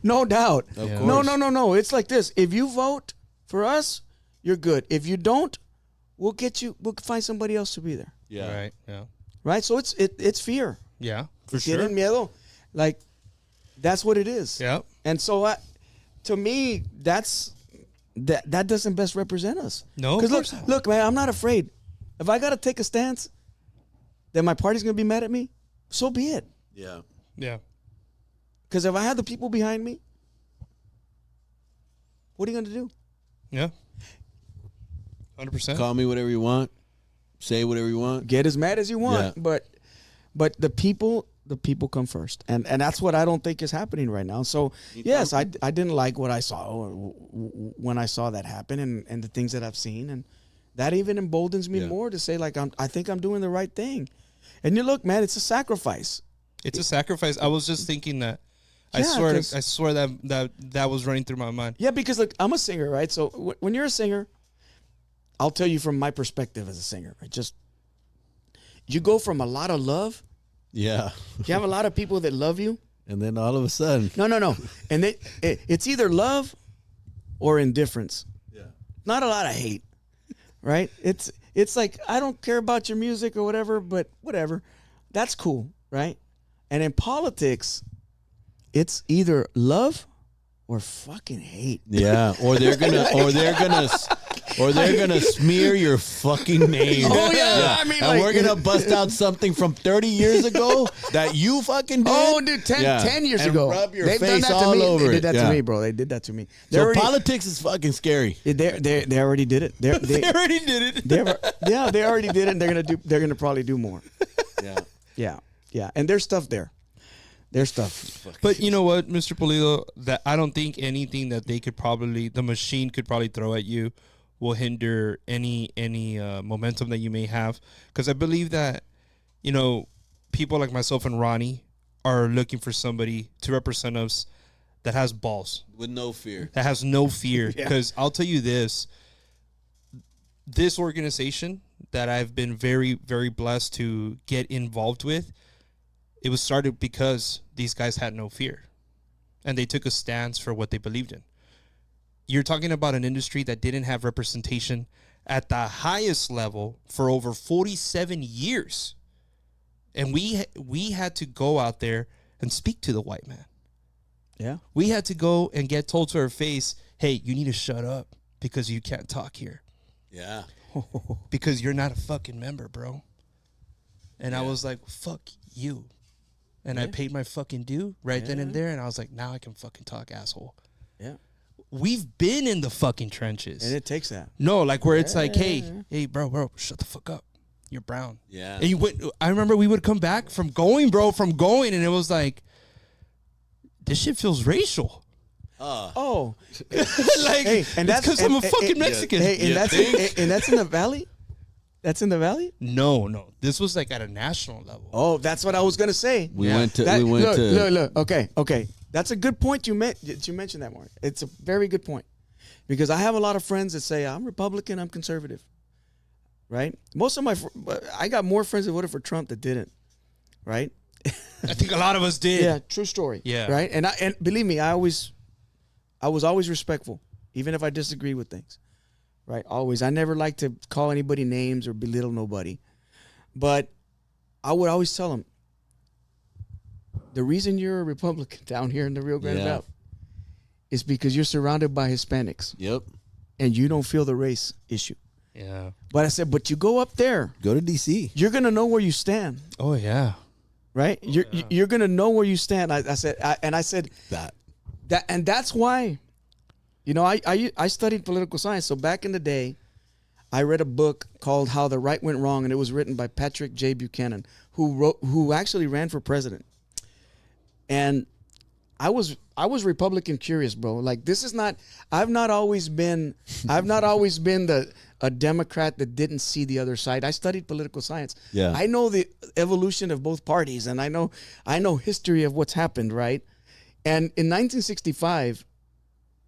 No doubt. Of Yeah. course. No. It's like this. If you vote for us, you're good. If you don't, we'll find somebody else to be there. Yeah. Right. Yeah. Right? So it's fear. Yeah. For Tienen sure. miedo. Like, that's what it is. Yeah. And so to me, that doesn't best represent us. No, of Because course not. look, man, I'm not afraid. If I got to take a stance that my party's going to be mad at me, so be it. Yeah. Yeah. Because if I have the people behind me, what are you going to do? Yeah. 100%. Call me whatever you want. Say whatever you want. Get as mad as you want, Yeah. but the people come first, and that's what I don't think is happening right now. So yes, I didn't like what I saw when I saw that happen, and the things that I've seen, and that even emboldens me more to say like I think I'm doing the right thing. And you look, man, it's a sacrifice. It's a sacrifice. I was just thinking that. I Yeah, swear that was running through my mind. Yeah, because look, I'm a singer, right? So when you're a singer, I'll tell you from my perspective as a singer, right? Just you go from a lot of love. Yeah. You have a lot of people that love you. And then all of a sudden. No. And it's either love or indifference. Yeah. Not a lot of hate, right? It's like, I don't care about your music or whatever, but whatever. That's cool, right? And in politics, it's either love or fucking hate. Yeah. Or they're gonna smear your fucking name. Oh, yeah. I mean, and like- we're gonna bust out something from 30 years ago that you fucking did. Oh, dude, 10 years and ago. rub your They've done face that to all me. over They it. did that Yeah. to me, bro. They did that to me. So politics is fucking scary. They already did it. They already did it. They already did it. And they're gonna probably do more. Yeah. Yeah. And there's stuff there. There's stuff. But you know what, Mr. Pulido, that I don't think anything that the machine could probably throw at you will hinder any momentum that you may have. Because I believe that, people like myself and Ronnie are looking for somebody to represent us that has balls. With no fear. That has no fear. Yeah. Because I'll tell you this organization that I've been very, very blessed to get involved with, it was started because these guys had no fear and they took a stance for what they believed in. You're talking about an industry that didn't have representation at the highest level for over 47 years. And we had to go out there and speak to the white man. Yeah. We had to go and get told to our face, hey, you need to shut up because you can't talk here. Yeah. Because you're not a fucking member, bro. And I was like, fuck you. And I paid my fucking due right then and there. And I was like, now I can fucking talk, asshole. Yeah. We've been in the fucking trenches. And it takes that. No, like where it's like, hey, bro, shut the fuck up. You're brown. Yeah. And you went, I remember we would come back from going, and it was like, this shit feels racial. Oh. Like, Hey, and that's because I'm a fucking Mexican. Hey, and that's in the valley? That's in the valley? No. This was like at a national level. Oh, that's what I was gonna say. We Yeah. went to. Look. Okay. That's a good point you mentioned that, Mark. It's a very good point. Because I have a lot of friends that say, I'm Republican, I'm conservative. Right? Most of I got more friends that voted for Trump that didn't. Right? I think a lot of us did. Yeah, true story. Yeah. Right? And believe me, I was always respectful, even if I disagree with things. Right? Always. I never like to call anybody names or belittle nobody. But I would always tell them, the reason you're a Republican down here in the Rio Grande Valley is because you're surrounded by Hispanics. Yep. And you don't feel the race issue. Yeah. But I said, but you go up there, Go to DC. you're going to know where you stand. Oh, yeah. Right? You're going to know where you stand. I said That. and that's why, you know, I studied political science. So back in the day, I read a book called How the Right Went Wrong, and it was written by Patrick J. Buchanan, who actually ran for president. And I was Republican curious, bro. Like, this is not. I've not always been a Democrat that didn't see the other side. I studied political science. Yeah. I know the evolution of both parties, and I know history of what's happened, right? And in 1965,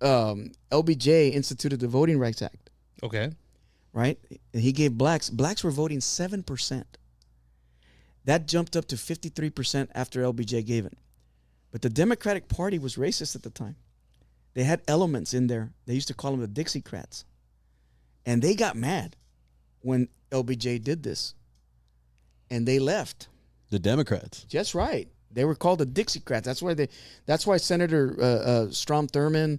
LBJ instituted the Voting Rights Act, Okay. right? And he gave blacks were voting 7%. That jumped up to 53% after LBJ gave it. But the Democratic Party was racist at the time. They had elements in there. They used to call them the Dixiecrats. And they got mad when LBJ did this. And they left. The Democrats. That's right. They were called the Dixiecrats. That's why Senator Strom Thurmond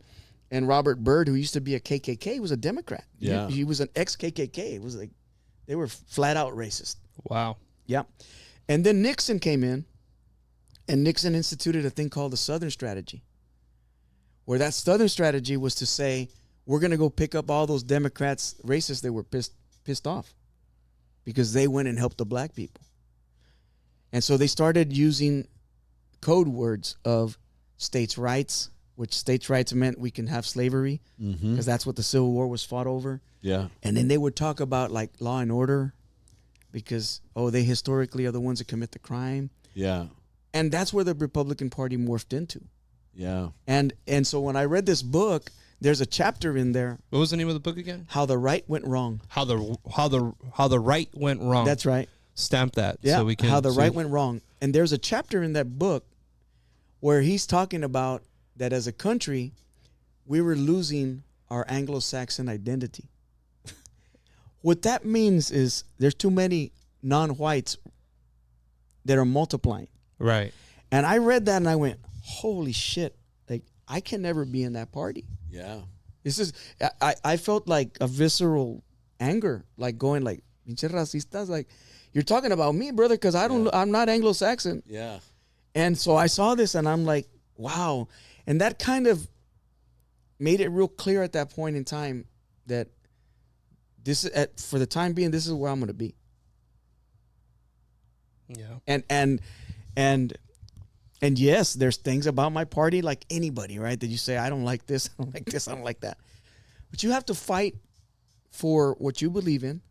and Robert Byrd, who used to be a KKK, was a Democrat. Yeah. He was an ex-KKK. It was like they were flat out racist. Wow. Yeah. And then Nixon came in, and Nixon instituted a thing called the Southern Strategy, where that Southern Strategy was to say, we're going to go pick up all those Democrats, racists that were pissed off because they went and helped the black people. And so they started using code words of states' rights, which states' rights meant we can have slavery because that's what the Civil War was fought over. Yeah. And then they would talk about like law and order because, they historically are the ones that commit the crime. Yeah. And that's where the Republican Party morphed into. Yeah. And so when I read this book, there's a chapter in there, What was the name of the book again? How the Right Went Wrong. How the right went wrong. That's right. Stamp that. Yeah, So we can. How the Right Went Wrong. And there's a chapter in that book where he's talking about that as a country, we were losing our Anglo-Saxon identity. What that means is there's too many non-whites that are multiplying. Right. And I read that and I went, holy shit, like I can never be in that party. Yeah. This is, I felt like a visceral anger, like going like, pinche racistas, like you're talking about me, brother, because I'm not Anglo-Saxon. Yeah. And so I saw this and I'm like, wow. And that kind of made it real clear at that point in time that this is, for the time being, this is where I'm going to be. Yeah. And yes, there's things about my party like anybody, right? That you say, I don't like this, I don't like this, I don't like that. But you have to fight for what you believe in.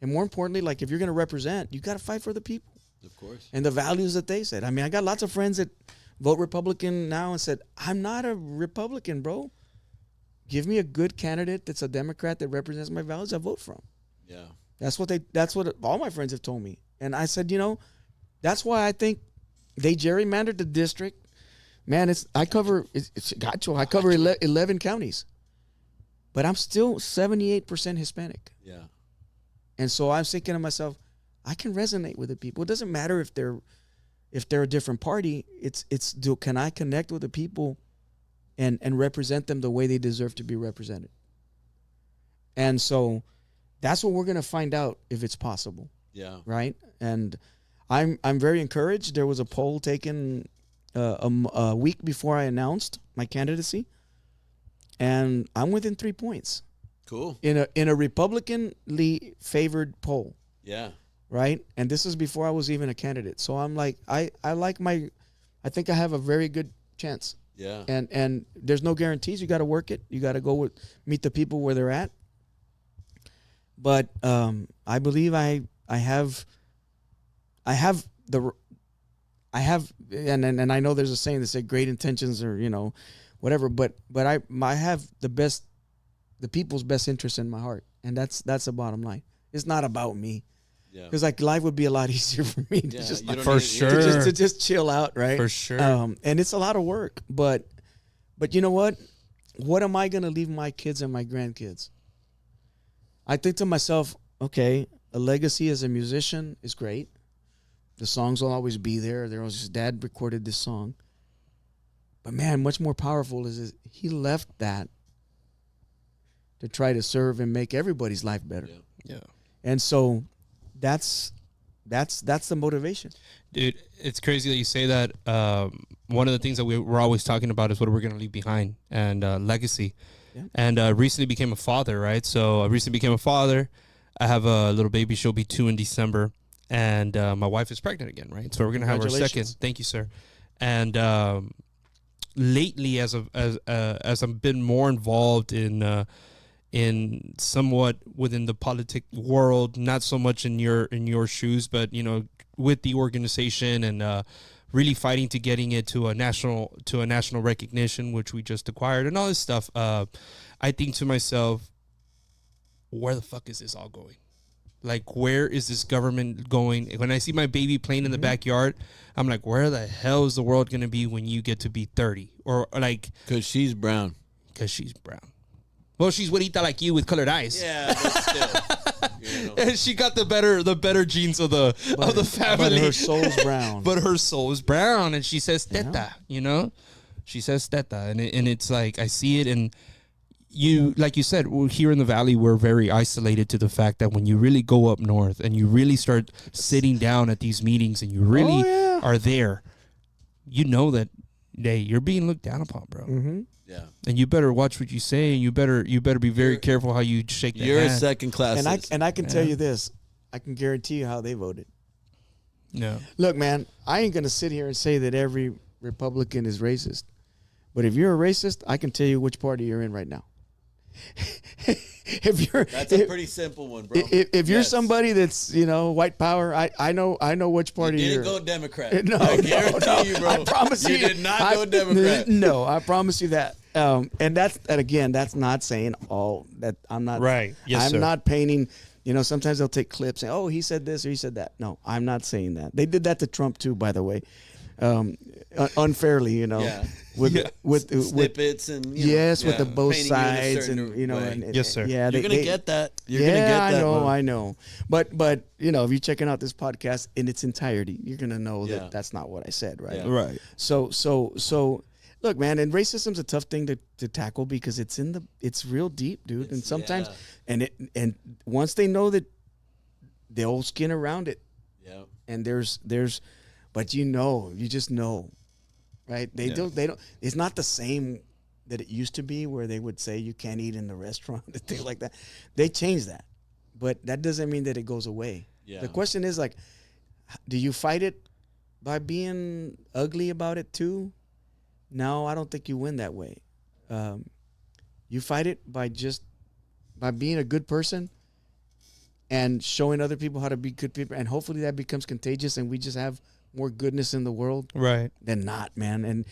And more importantly, like if you're going to represent, you got to fight for the people. Of course. And the values that they said. I mean, I got lots of friends that vote Republican now and said, I'm not a Republican, bro. Give me a good candidate that's a Democrat that represents my values, I vote for him. Yeah. That's what all my friends have told me. And I said, that's why I think they gerrymandered the district. Man, I cover 11 counties. But I'm still 78% Hispanic. Yeah. And so I'm thinking to myself, I can resonate with the people. It doesn't matter if they're a different party. Can I connect with the people and represent them the way they deserve to be represented? And so that's what we're going to find out if it's possible. Yeah. Right? And I'm very encouraged. There was a poll taken a week before I announced my candidacy, and I'm within 3 points. Cool. In a Republicanly favored poll. Yeah. Right? And this is before I was even a candidate. So I'm like, I think I have a very good chance. Yeah. And there's no guarantees. You got to work it. You got to meet the people where they're at. But I believe I have, and I know there's a saying that say great intentions or whatever. But I have the people's best interest in my heart, and that's the bottom line. It's not about me. Yeah. Because life would be a lot easier for me to just to just chill out, right? For sure. And it's a lot of work, but you know what? What am I gonna leave my kids and my grandkids? I think to myself, okay, a legacy as a musician is great. The songs will always be there. His dad recorded this song, but man, much more powerful is he left that to try to serve and make everybody's life better. Yeah. And so that's the motivation. Dude, it's crazy that you say that. One of the things that we're always talking about is what we're going to leave behind and legacy. Yeah. And recently became a father, right? So I recently became a father. I have a little baby. She'll be 2 in December. And my wife is pregnant again, right? So we're going to have our second. Thank you, sir. And lately, as I've been more involved in somewhat within the politic world, not so much in your shoes, but with the organization and really fighting to getting it to a national recognition, which we just acquired, and all this stuff. I think to myself, where the fuck is this all going? Like, where is this government going? When I see my baby playing in the backyard, I'm like, where the hell is the world going to be when you get to be 30? Or like, because she's brown. Well, she's güerita like you with colored eyes. Yeah, but still. And she got the better genes of the family. But her soul's brown. But her soul is brown, and she says teta. She says teta, and it's like I see it, and like you said, here in the valley, we're very isolated to the fact that when you really go up north and you really start sitting down at these meetings and you really are there, that you're being looked down upon, bro. Mm-hmm. Yeah. And you better watch what you say, and you better be very careful how you shake that You're hand. a second class. And I can tell you this, I can guarantee you how they voted. No. Look, man, I ain't gonna sit here and say that every Republican is racist, but if you're a racist, I can tell you which party you're in right now. That's a pretty simple one, bro. If you're somebody that's white power, I know which party you you're. Didn't go Democrat. No, I guarantee you, bro. I promise you, did not go Democrat. No, I promise you that. And that's not saying all that. I'm not right. Yes, I'm not painting. Sometimes they'll take clips and he said this or he said that. No, I'm not saying that. They did that to Trump too, by the way. Unfairly, with snippets and with the both sides and and yes, sir. Yeah, you're gonna get that. You're gonna get that. I know. But if you're checking out this podcast in its entirety, you're gonna know that that's not what I said, right? Yeah. Right. So look, man, and racism's a tough thing to tackle because it's real deep, dude. And sometimes and once they know that they'll skin around it. Yeah. And there's but you just know, right? They don't. It's not the same that it used to be, where they would say you can't eat in the restaurant and things like that. They changed that, but that doesn't mean that it goes away. Yeah. The question is like, do you fight it by being ugly about it too? No, I don't think you win that way. You fight it by being a good person and showing other people how to be good people, and hopefully that becomes contagious, and we just have more goodness in the world, right? Than not, man. And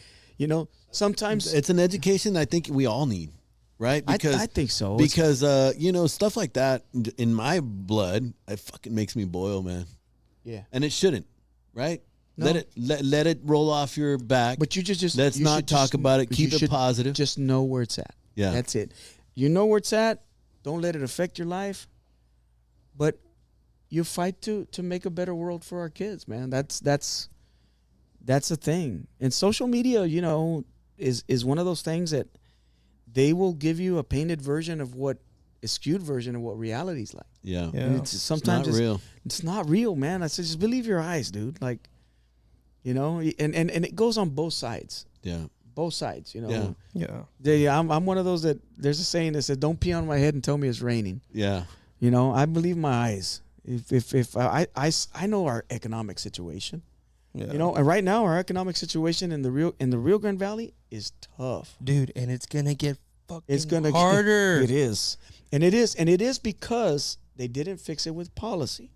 sometimes it's an education I think we all need. right? I think so. Because stuff like that in my blood, it fucking makes me boil, man. Yeah. And it shouldn't, right? No. Let it roll off your back. But you just let's you not should talk just- about it. you Keep it should positive. Just know where it's at. Yeah. That's it. You know where it's at. Don't let it affect your life. But you fight to make a better world for our kids, man. That's the thing. And social media, is one of those things that they will give you a painted version of a skewed version of what reality's like. Yeah. And it's sometimes not real. It's not real, man. I said, just believe your eyes, dude. Like, and it goes on both sides. Yeah. Both sides, Yeah. I'm one of those that there's a saying that said, "Don't pee on my head and tell me it's raining." Yeah. I believe my eyes. If I know our economic situation, Yeah. and right now our economic situation in the Rio Grande Valley is tough. Dude, and it's gonna get fucking It's gonna harder. It is, and it is because they didn't fix it with policy.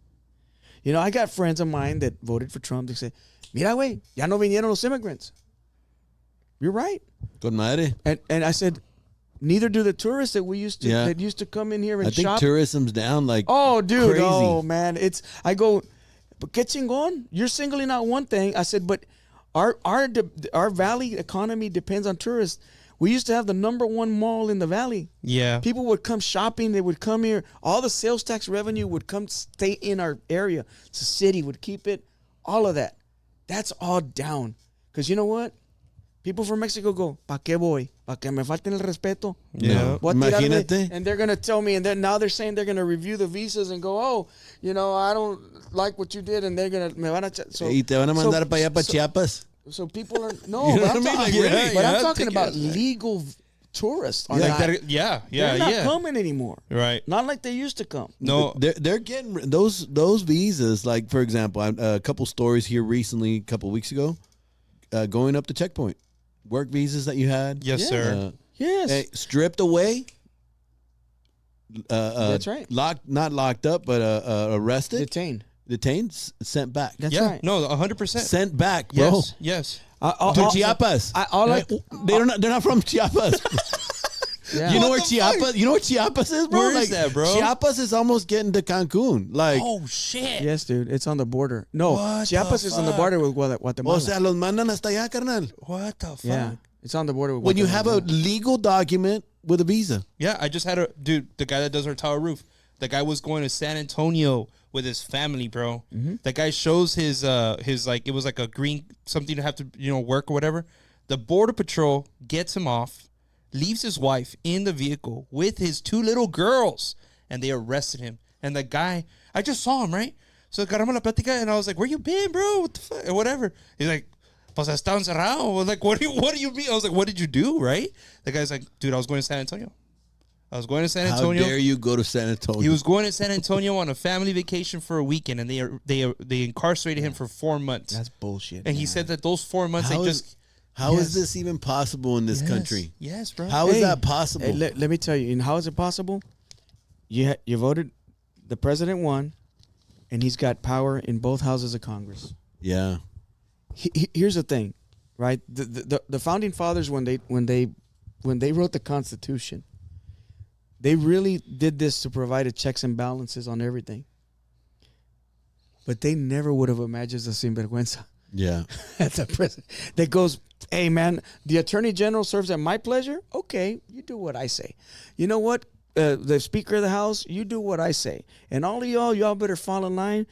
I got friends of mine that voted for Trump. They say, "Mira, güey, ya no vinieron los immigrants." You're right. Con madre. And I said, neither do the tourists that that used to come in here and I think shop. tourism's down like Oh, dude. crazy. Oh, man. I go, but que chingón. You're singling out one thing. I said, but our valley economy depends on tourists. We used to have the #1 mall in the valley. Yeah. People would come shopping. They would come here. All the sales tax revenue would come stay in our area. The city would keep it. All of that. That's all down. Because you know what? People from Mexico go, ¿pa qué voy? ¿Pa que me falten el respeto? Yeah. Voy a tirarme. Imagínate. And they're going to tell me, and then now they're saying they're going to review the visas and go, oh, I don't like what you did, and they're going to, me van a y te van a mandar para allá para Chiapas. So people are, no, You know but, what I mean? Like, yeah, but I'm yeah, talking take about it. legal tourists. Are Like not, that, yeah. they're not coming anymore. Right. Not like they used to come. No. They're getting those visas. Like, for example, a couple stories here recently, a couple weeks ago, going up the checkpoint. Work visas that you had. Yes, Yeah. sir. Yes. Stripped away. That's right. Not locked up, but arrested. Detained, sent back. That's Yeah. right. No, 100%. Sent back, bro. Yes. Yes. To Chiapas. They're not from Chiapas. Yeah. You know where What the Chiapas? fuck? You know where Chiapas is, bro? Where is that, bro? Chiapas is almost getting to Cancun. Like, Oh, shit. Yes, dude. It's on the border. No, What Chiapas the is on the fuck? border with Guatemala. o sea, los mandan hasta allá, carnal. What the fuck? Yeah. It's on the border with When you Guatemala. have a legal document with a visa. Yeah, I just had the guy that does our tower roof. The guy was going to San Antonio with his family, bro. Mm-hmm. The guy shows his like, it was like a green, something to have to, work or whatever. The border patrol gets him off, leaves his wife in the vehicle with his 2 little girls, and they arrested him. And the guy, I just saw him, right? So agarramos la plática, and I was like, where you been, bro? What the fuck? Or whatever. He's like, pues está encerrado. I was like, what do you mean? I was like, what did you do, right? The guy's like, dude, I was going to San Antonio. How dare you go to San Antonio? He was going to San Antonio on a family vacation for a weekend, and they incarcerated him for 4 months. That's bullshit. And he said that those 4 months, How Yes. is this even possible in this country? Yes, bro. How is that possible? Hey, let me tell you. And how is it possible? You voted, the president won, and he's got power in both houses of Congress. Yeah. Here's the thing, right? The founding fathers, when they wrote the Constitution, they really did this to provide a checks and balances on everything. But they never would have imagined the sinvergüenza Yeah. at the president that goes, hey, man, the attorney general serves at my pleasure. Okay, you do what I say. You know what? The Speaker of the House, you do what I say. And all of y'all better fall in line.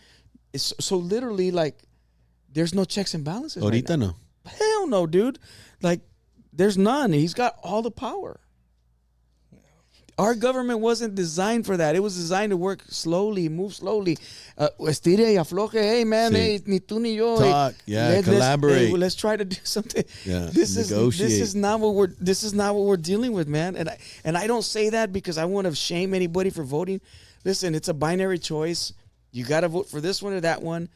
So literally, like, there's no checks and balances. Right Ahorita now. no. Hell no, dude. Like, there's none. He's got all the power. Our government wasn't designed for that. It was designed to work slowly, move slowly. Estire y afloje. Hey, man. Sí. Hey, ni tú ni yo. Talk. Yeah, collaborate. Let's try to do something. Yeah, This negotiate. is not what we're dealing with, man. And I don't say that because I want to shame anybody for voting. Listen, it's a binary choice. You got to vote for this one or that one.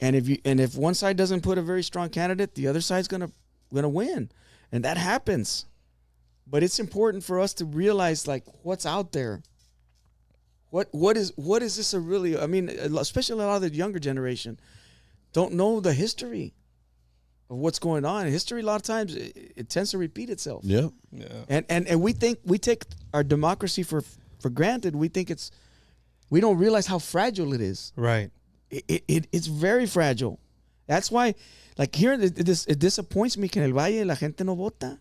And if one side doesn't put a very strong candidate, the other side's gonna win, and that happens. But it's important for us to realize, like, what's out there. What is this a really? I mean, especially a lot of the younger generation don't know the history of what's going on. History, a lot of times, it tends to repeat itself. Yeah. Yeah. And we take our democracy for granted. We don't realize how fragile it is. Right. It's very fragile. That's why, like here, it disappoints me que en el Valle la gente no vota.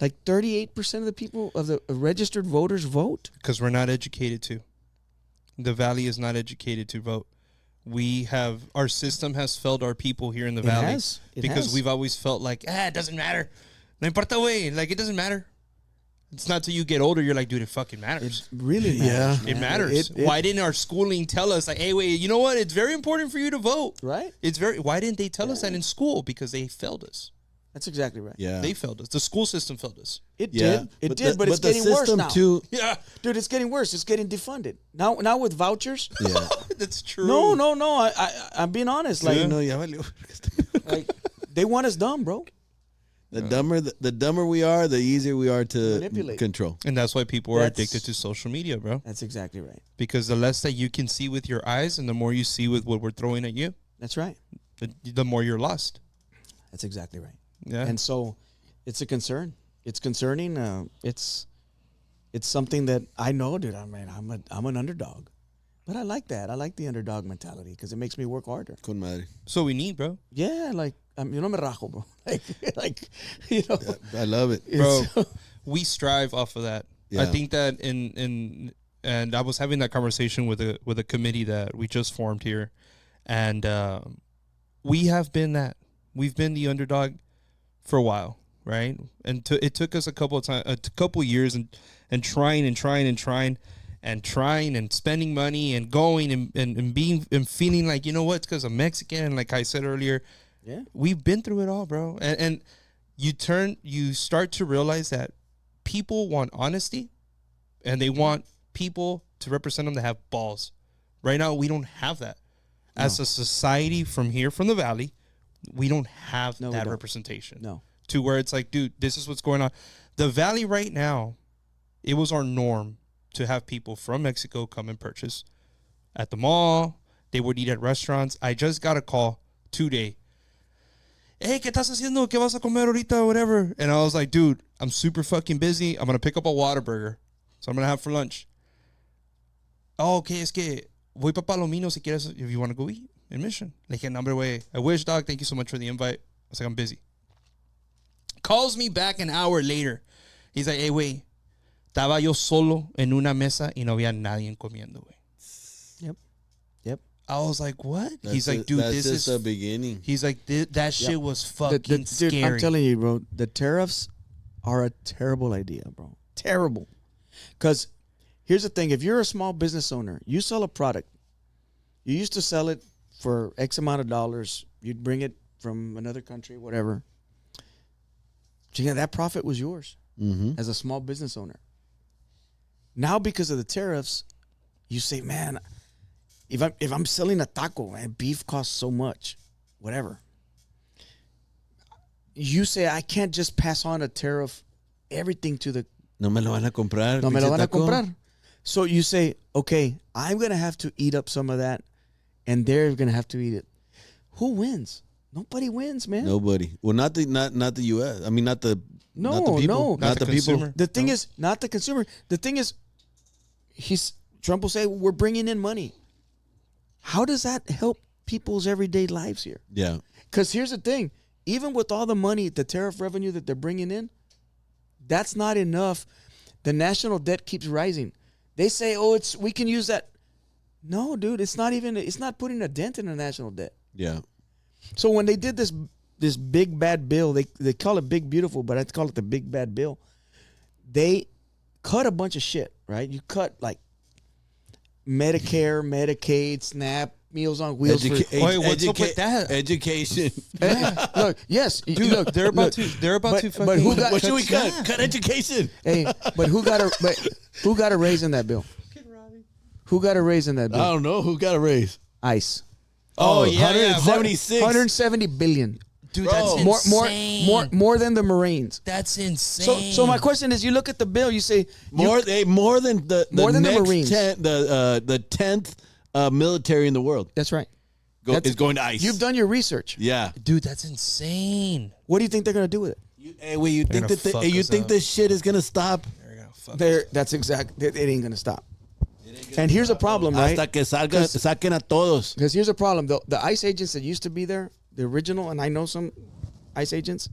Like 38% of the people, of the registered voters, vote. Because we're not educated to. The Valley is not educated to vote. Our system has failed our people here in the Valley. Because we've always felt like, it doesn't matter. No importa, güey. Like, it doesn't matter. It's not till you get older, you're like, dude, it fucking matters. It really matters. Yeah. It matters. Why didn't our schooling tell us, like, hey, wait, you know what? It's very important for you to vote. Right? Why didn't they tell us that in school? Because they failed us. That's exactly right. Yeah. They failed us. The school system failed us. It did. It did, but it's the getting worse system now. too. Yeah. Dude, it's getting worse. It's getting defunded. Now with vouchers. Yeah. That's true. No. I'm being honest. Like, No, ya valió. like they want us dumb, bro. The dumber we are, the easier we are to Manipulate. control. And that's why people are That's- addicted to social media, bro. That's exactly right. Because the less that you can see with your eyes and the more you see with what we're throwing at you, That's right. the more you're lost. That's exactly right. Yeah. And so, it's a concern. It's concerning. It's something that I know, dude. I'm an underdog, but I like that. I like the underdog mentality because it makes me work harder. Con madre. So we need, bro. Yeah, like you know me rajo, bro. like you know, I love it. Bro, it's- we strive off of that. Yeah. I think that and I was having that conversation with a committee that we just formed here, and we have been that. We've been the underdog for a while, right? And it took us a couple years and trying and spending money and going and being and feeling like, you know what, it's because I'm Mexican, like I said earlier. yeah. We've been through it all, bro. And you start to realize that people want honesty and they want people to represent them that have balls. Right now, we don't have that. As a society from the Valley, we don't have No, we that don't. representation. No. To where it's like, dude, this is what's going on. The Valley right now, it was our norm to have people from Mexico come and purchase at the mall. They would eat at restaurants. I just got a call today. Hey, ¿qué estás haciendo? ¿Qué vas a comer ahorita? Whatever. And I was like, dude, I'm super fucking busy. I'm going to pick up a Whataburger. So I'm going to have for lunch. Oh, okay, es que voy para Palomino si quieres, if you want to go eat in Mission. Le dije, number way. I wish, dog. Thank you so much for the invite. I was like, I'm busy. Calls me back an hour later. He's like, hey, güey, estaba yo solo en una mesa y no había nadie comiendo, güey. Yep. I was like, what? He's That's like, dude, that's this just is... the beginning. He's like, that shit was fucking Dude, scary. I'm telling you, bro, the tariffs are a terrible idea, bro. Terrible. Because here's the thing. If you're a small business owner, you sell a product. You used to sell it for X amount of dollars. You'd bring it from another country, whatever. Yeah, that profit was yours as a small business owner. Now, because of the tariffs, you say, man, if I'm selling a taco, man, beef costs so much, whatever. You say, I can't just pass on a tariff, everything to the... No me lo van a comprar. No me lo pinche van a taco. comprar. So you say, okay, I'm going to have to eat up some of that, and they're going to have to eat it. Who wins? Nobody wins, man. Nobody. Well, not the U.S. I mean, not the people. No. Not the people. consumer. The thing is, not the consumer. The thing is, Trump will say, we're bringing in money. How does that help people's everyday lives here? Yeah. Because here's the thing. Even with all the money, the tariff revenue that they're bringing in, that's not enough. The national debt keeps rising. They say, we can use that. No, dude, it's not putting a dent in the national debt. Yeah. So when they did this big bad bill, they call it big beautiful, but I call it the big bad bill. They cut a bunch of shit, right? You cut like Medicare, Medicaid, SNAP, Meals on Wheels. Wait, what's up with that? Education. Look, yes, Dude, look, they're about look, to fucking... but who got- What should we cut? SNAP. Cut education. hey, but who got a raise in that bill? Who got a raise in that I bill? don't know who got a raise. ICE. Oh, yeah, 176. 170 billion. Dude, Bro. that's insane. More than the Marines. That's insane. So my question is, you look at the bill, you say More than the More than the next Marines. the 10th military in the world. that's right. is going to ice. You've done your research. Yeah. Dude, that's insane. What do you think they're gonna do with it? You think this shit is gonna stop? They're gonna fuck us. That's exactly. It ain't gonna stop. And here's a problem, right? Hasta que saquen a todos. Because here's a problem. The ICE agents that used to be there, the original, and I know some ICE agents.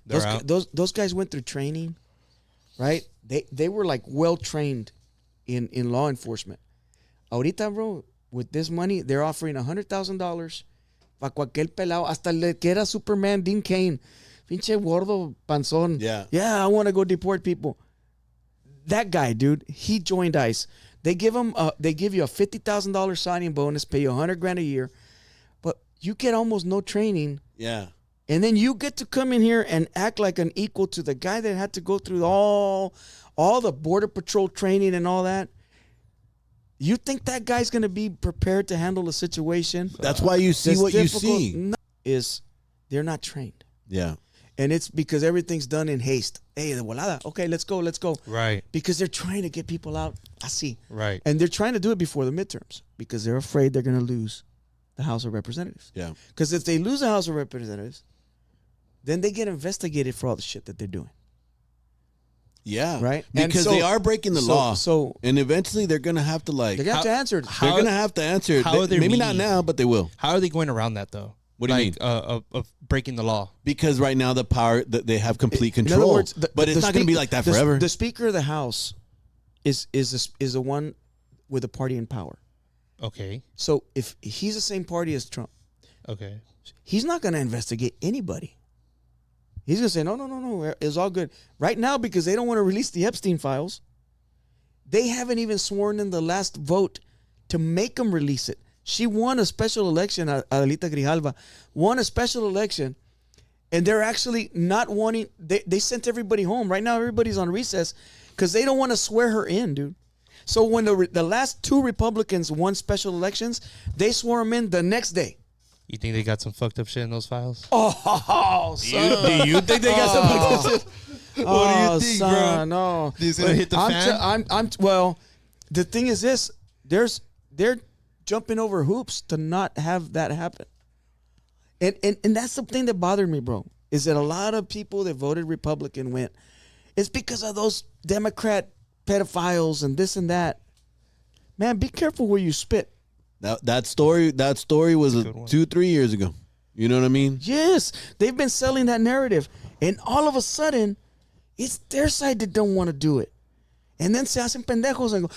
They're out. Those guys went through training, right? They were like well trained in law enforcement. Ahorita, bro, with this money, they're offering $100,000 para cualquier pelado, hasta el que era Superman, Dean Cain, pinche gordo panzón. Yeah, I want to go deport people. That guy, dude, he joined ICE. They give you a $50,000 signing bonus, pay you $100,000 a year, but you get almost no training. Yeah. And then you get to come in here and act like an equal to the guy that had to go through all the border patrol training and all that. You think that guy's going to be prepared to handle a situation? That's why you see what you see. No, is they're not trained. Yeah. And it's because everything's done in haste. Hey, de volada. Okay, let's go. Right. Because they're trying to get people out. Así. Right. And they're trying to do it before the midterms because they're afraid they're going to lose the House of Representatives. Yeah. Because if they lose the House of Representatives, then they get investigated for all the shit that they're doing. Yeah. Right? Because they are breaking the law. So and eventually they're going to have to they're going to have to answer it. They're going to have to answer it. How are they Maybe not now, but they will. How are they going around that though? What do you mean? Of breaking the law? Because right now the power that they have complete control. In other words, but it's not going to be like that forever. The Speaker of the House is the one with the party in power. Okay. So if he's the same party as Trump, Okay. he's not going to investigate anybody. He's going to say, no, it's all good. Right now, because they don't want to release the Epstein files, they haven't even sworn in the last vote to make them release it. She won a special election, Adelita Grijalva, won a special election, and they're actually not wanting, they sent everybody home. Right now, everybody's on recess because they don't want to swear her in, dude. So when the last two Republicans won special elections, they swore them in the next day. You think they got some fucked up shit in those files? Oh, son. Do you think they got some fucked up shit? What do you think, son, bro? No. Is it gonna hit the fan? Well, the thing is this: they're jumping over hoops to not have that happen, and that's the thing that bothered me, bro. Is that a lot of people that voted Republican went, it's because of those Democrat pedophiles and this and that. Man, be careful where you spit. That story was 2-3 years ago. You know what I mean? Yes, they've been selling that narrative, and all of a sudden, it's their side that don't want to do it, and then se hacen pendejos and go.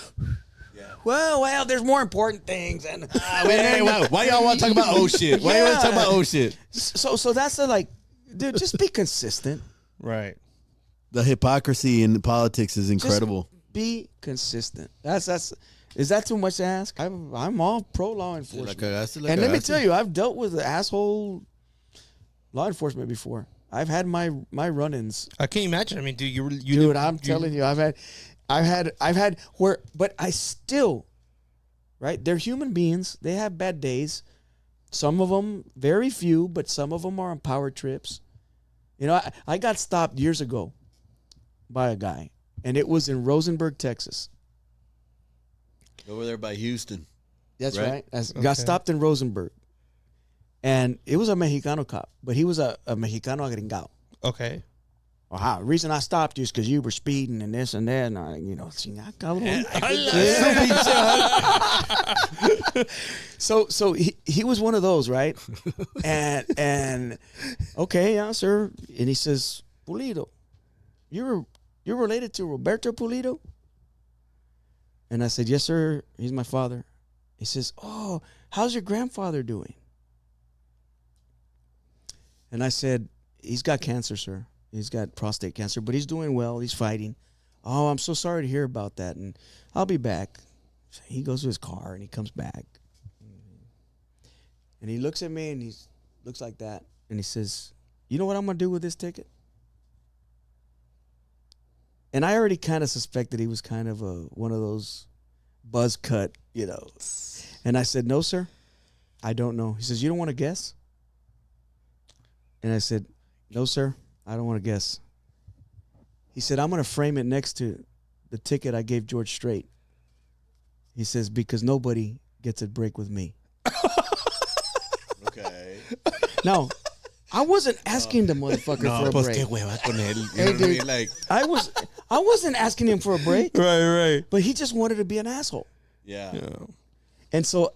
Well, there's more important things. And why y'all want to talk about oh shit? Why y'all want to talk about oh shit? So that's dude, just be consistent. Right. The hypocrisy in politics is incredible. Just be consistent. Is that too much to ask? I'm all pro law enforcement. And let me tell you, I've dealt with the asshole law enforcement before. I've had my run-ins. I can't imagine. I mean, dude, dude, I'm telling you, I've had where, but I still, right? They're human beings. They have bad days. Some of them, very few, but some of them are on power trips. You know, I got stopped years ago by a guy, and it was in Rosenberg, Texas. Over there by Houston. That's right. Got stopped in Rosenberg. And it was a Mexicano cop, but he was a Mexicano agringao. Okay. The reason I stopped you is because you were speeding and this and that. And I, So he was one of those, right? and okay, yeah, sir. And he says, Pulido, you're related to Roberto Pulido? And I said, yes, sir. He's my father. He says, oh, how's your grandfather doing? And I said, he's got cancer, sir. He's got prostate cancer, but he's doing well. He's fighting. Oh, I'm so sorry to hear about that. And I'll be back. So he goes to his car and he comes back. And he looks at me and he looks like that. And he says, you know what I'm going to do with this ticket? And I already kind of suspected he was kind of one of those buzz cut, you know. And I said, no, sir, I don't know. He says, you don't want to guess? And I said, no, sir, I don't want to guess. He said, I'm going to frame it next to the ticket I gave George Strait. He says, because nobody gets a break with me. No, I wasn't asking the motherfucker for a pues break. qué hueva con él. You Hey, know what I dude. mean? Like, I wasn't asking him for a break, Right. but he just wanted to be an asshole. yeah. And so,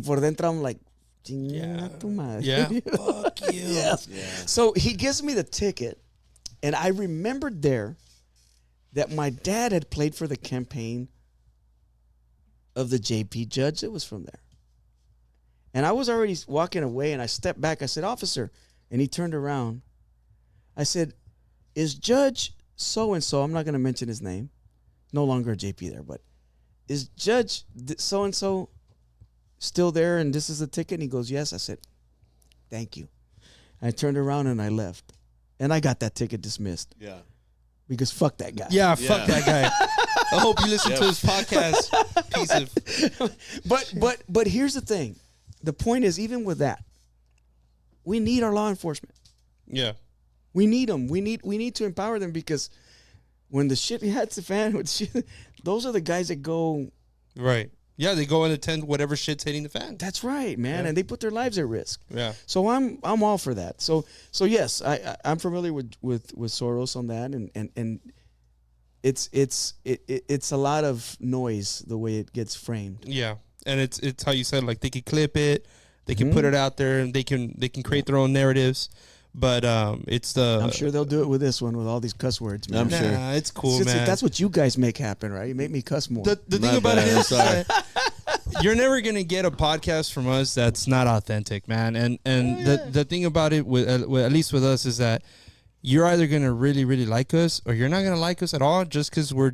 por dentro, I'm like, "Chinga tu madre." Yeah. Fuck you. Yes. Yeah. So he gives me the ticket, and I remembered there that my dad had played for the campaign of the JP judge that was from there. And I was already walking away, and I stepped back. I said, "Officer," and he turned around. I said, "Is Judge so-and-so," I'm not going to mention his name, no longer a JP there, but is Judge so-and-so still there, and this is the ticket? And he goes, "Yes." I said, "Thank you." I turned around and I left. And I got that ticket dismissed. Yeah. Because fuck that guy. Yeah, fuck that guy. I hope you listen to his podcast. Piece of But here's the thing. The point is, even with that, we need our law enforcement. yeah. We need them. We need to empower them, because when the shit hits the fan, with shit, those are the guys that go. Right. Yeah, they go and attend whatever shit's hitting the fan. That's right, man, Yeah. and they put their lives at risk. Yeah. So I'm all for that. So yes, I'm familiar with Soros on that, and it's a lot of noise the way it gets framed. Yeah. And it's how you said, like, they can clip it, they can put it out there, and they can create their own narratives. But it's the I'm sure they'll do it with this one with all these cuss words, man. I'm sure. Nah, it's cool, It's- man. That's what you guys make happen, right? You make me cuss more. The thing My about bad, it I'm is, sorry. you're never gonna get a podcast from us that's not authentic, man. And the thing about it, with at least with us, is that you're either gonna really like us, or you're not gonna like us at all, just because we're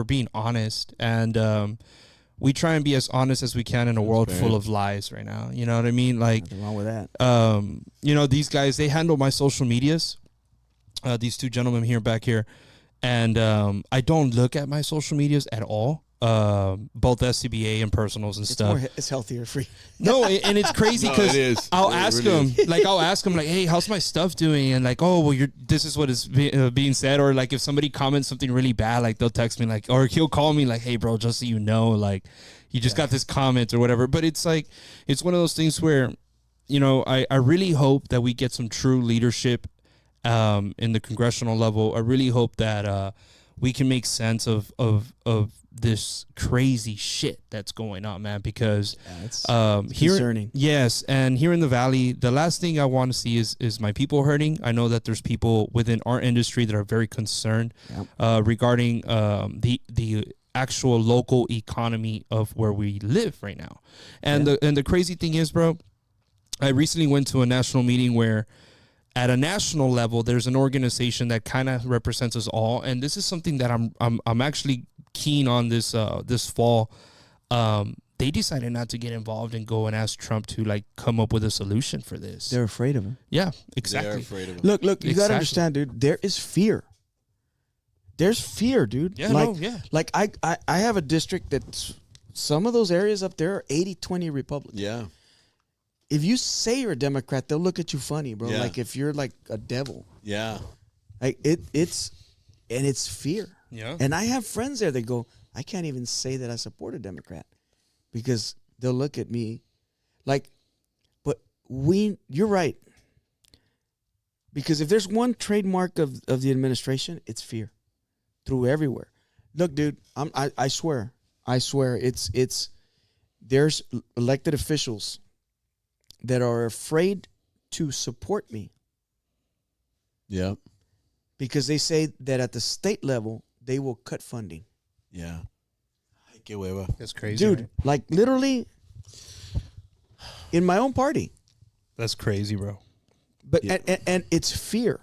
being honest. And we try and be as honest as we can in a world fair. full of lies right now. You know what I mean? Like, Nothing wrong with that. these guys, they handle my social medias. These two gentlemen back here, and I don't look at my social medias at all. Both SCBA and personals and It's stuff. it's healthier for you. No, and it's crazy No, because it is. I'll It ask really them, like, hey, how's my stuff doing? And like, oh, well, this is what is being said. Or like, if somebody comments something really bad, like, they'll text me, like, or he'll call me, like, hey, bro, just so you know, like, you just got this comment or whatever. But it's like, it's one of those things where, I really hope that we get some true leadership in the congressional level. I really hope that we can make sense of this crazy shit that's going on, man, because It's here, concerning. yes, and here in the Valley, the last thing I want to see is my people hurting. I know that there's people within our industry that are very concerned regarding the actual local economy of where we live right now. And the crazy thing is, bro, I recently went to a national meeting where at a national level, there's an organization that kind of represents us all, and this is something that I'm actually keen on this fall. They decided not to get involved and go and ask Trump to like come up with a solution for this. They're afraid of him. Yeah, They are exactly. afraid of him. Look, you got to Exactly. understand, dude. There is fear. There's fear, dude. Yeah, like, no, yeah. Like I have a district that's some of those areas up there are 80-20 Republican. Yeah. If you say you're a Democrat, they'll look at you funny, bro. Yeah. Like if you're like a devil. Yeah. Like it's fear. Yeah. And I have friends there that go, I can't even say that I support a Democrat because they'll look at me like, but you're right. Because if there's one trademark of the administration, it's fear through everywhere. Look, dude, I swear, it's there's elected officials that are afraid to support me Yeah. because they say that at the state level, they will cut funding. Yeah. Ay, qué hueva. That's crazy, Dude, right? like literally in my own party. That's crazy, bro. But Yeah. and it's fear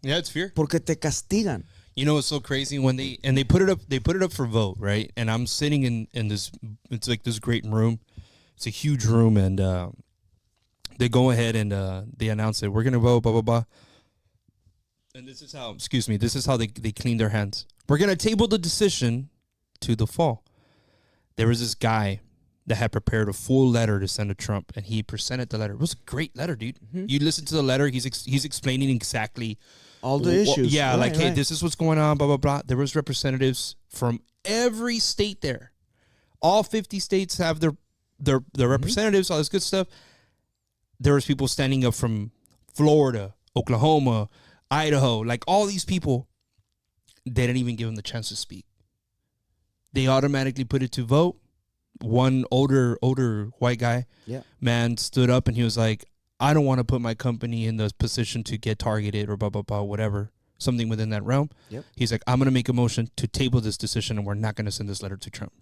Yeah, it's fear. porque te castigan. You know, it's so crazy when they put it up for vote, right? And I'm sitting in this, it's like this great room. It's a huge room, and they go ahead and they announce it. We're gonna vote, blah blah blah. And this is how they clean their hands. We're gonna table the decision to the fall. There was this guy that had prepared a full letter to send to Trump, and he presented the letter. It was a great letter, dude. You listen to the letter. He's explaining exactly All the issues. Yeah, Right, like, hey, right. this is what's going on, blah, blah, blah. There was representatives from every state there. All 50 states have their representatives, all this good stuff. there was people standing up from Florida, Oklahoma, Idaho, like all these people. They didn't even give them the chance to speak. They automatically put it to vote. One older white guy, man, stood up and he was like, I don't want to put my company in the position to get targeted or blah, blah, blah, whatever, something within that realm. He's like, I'm going to make a motion to table this decision and we're not going to send this letter to Trump.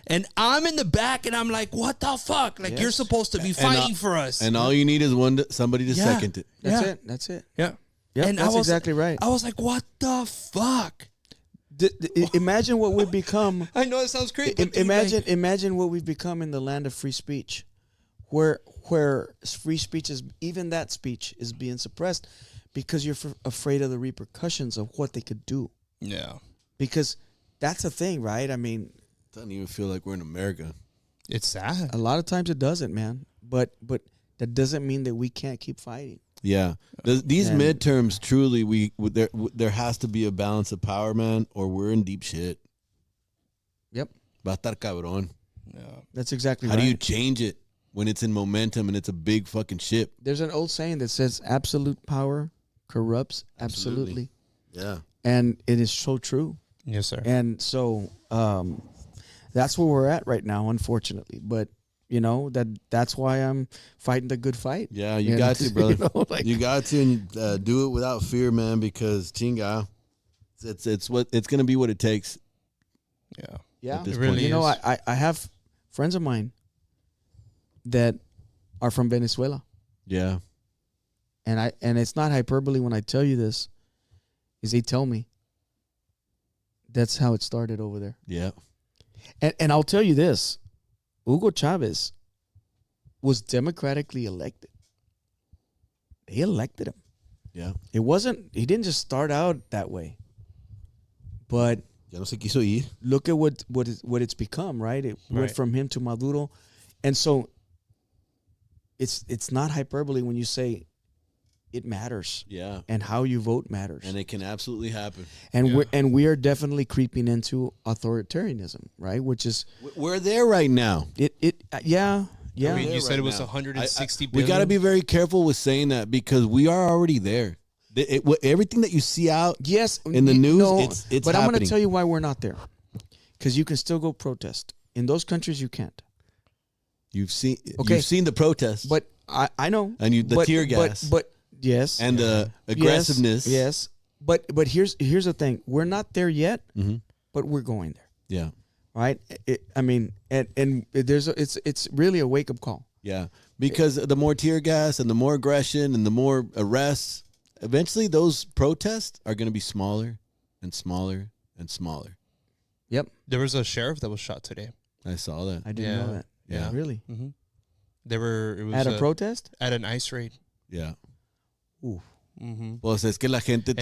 And I'm in the back and I'm like, what the fuck? Like, you're supposed to be fighting for us. And all you need is somebody to second it. That's it. Yeah. Yeah, and that's exactly right. I was like, what the fuck? Imagine what we've become. I know it sounds crazy. Imagine what we've become in the land of free speech, where free speech is, even that speech is being suppressed because you're afraid of the repercussions of what they could do. Yeah, because that's a thing, right? I mean, it doesn't even feel like we're in America. It's sad. A lot of times it doesn't, man. But that doesn't mean that we can't keep fighting. Yeah, these midterms truly, there has to be a balance of power, man, or we're in deep shit. Yep, va a estar cabrón. Yeah, that's exactly right. How do you change it when it's in momentum and it's a big fucking ship? There's an old saying that says, "Absolute power corrupts absolutely." Yeah, and it is so true. Yes, sir. And so that's where we're at right now, unfortunately. But you know, that's why I'm fighting the good fight. Yeah, you got to, brother. You got to, and do it without fear, man, because chinga, it's going to be what it takes. Yeah. Yeah. It really you know, is. I have friends of mine that are from Venezuela. Yeah. And it's not hyperbole when I tell you this, is they tell me that's how it started over there. Yeah. And I'll tell you this. Hugo Chavez was democratically elected. They elected him. Yeah. He didn't just start out that way. But ya no se quiso ir. Look at what it's become, right? It went from him to Maduro. And so it's not hyperbole when you say it matters. Yeah. And how you vote matters. And it can absolutely happen. And we are definitely creeping into authoritarianism, right? Which is we're there right now. Yeah. I mean, you said it was 160 billion. We got to be very careful with saying that because we are already there. Everything that you see out in the news, it's but happening. I'm going to tell you why we're not there. Because you can still go protest. In those countries, you can't. You've seen the protests. But I know. And the tear gas. But yes. And the aggressiveness. Yes. But here's the thing. We're not there yet, but we're going there. Yeah. Right? It's really a wake-up call. Yeah. Because the more tear gas and the more aggression and the more arrests, eventually those protests are going to be smaller and smaller and smaller. Yep. There was a sheriff that was shot today. I saw that. I didn't know that. Yeah. Really? Mm-hmm. It was at a protest? At an ICE raid. Yeah. Ooh. Mm-hmm. Pues es que la gente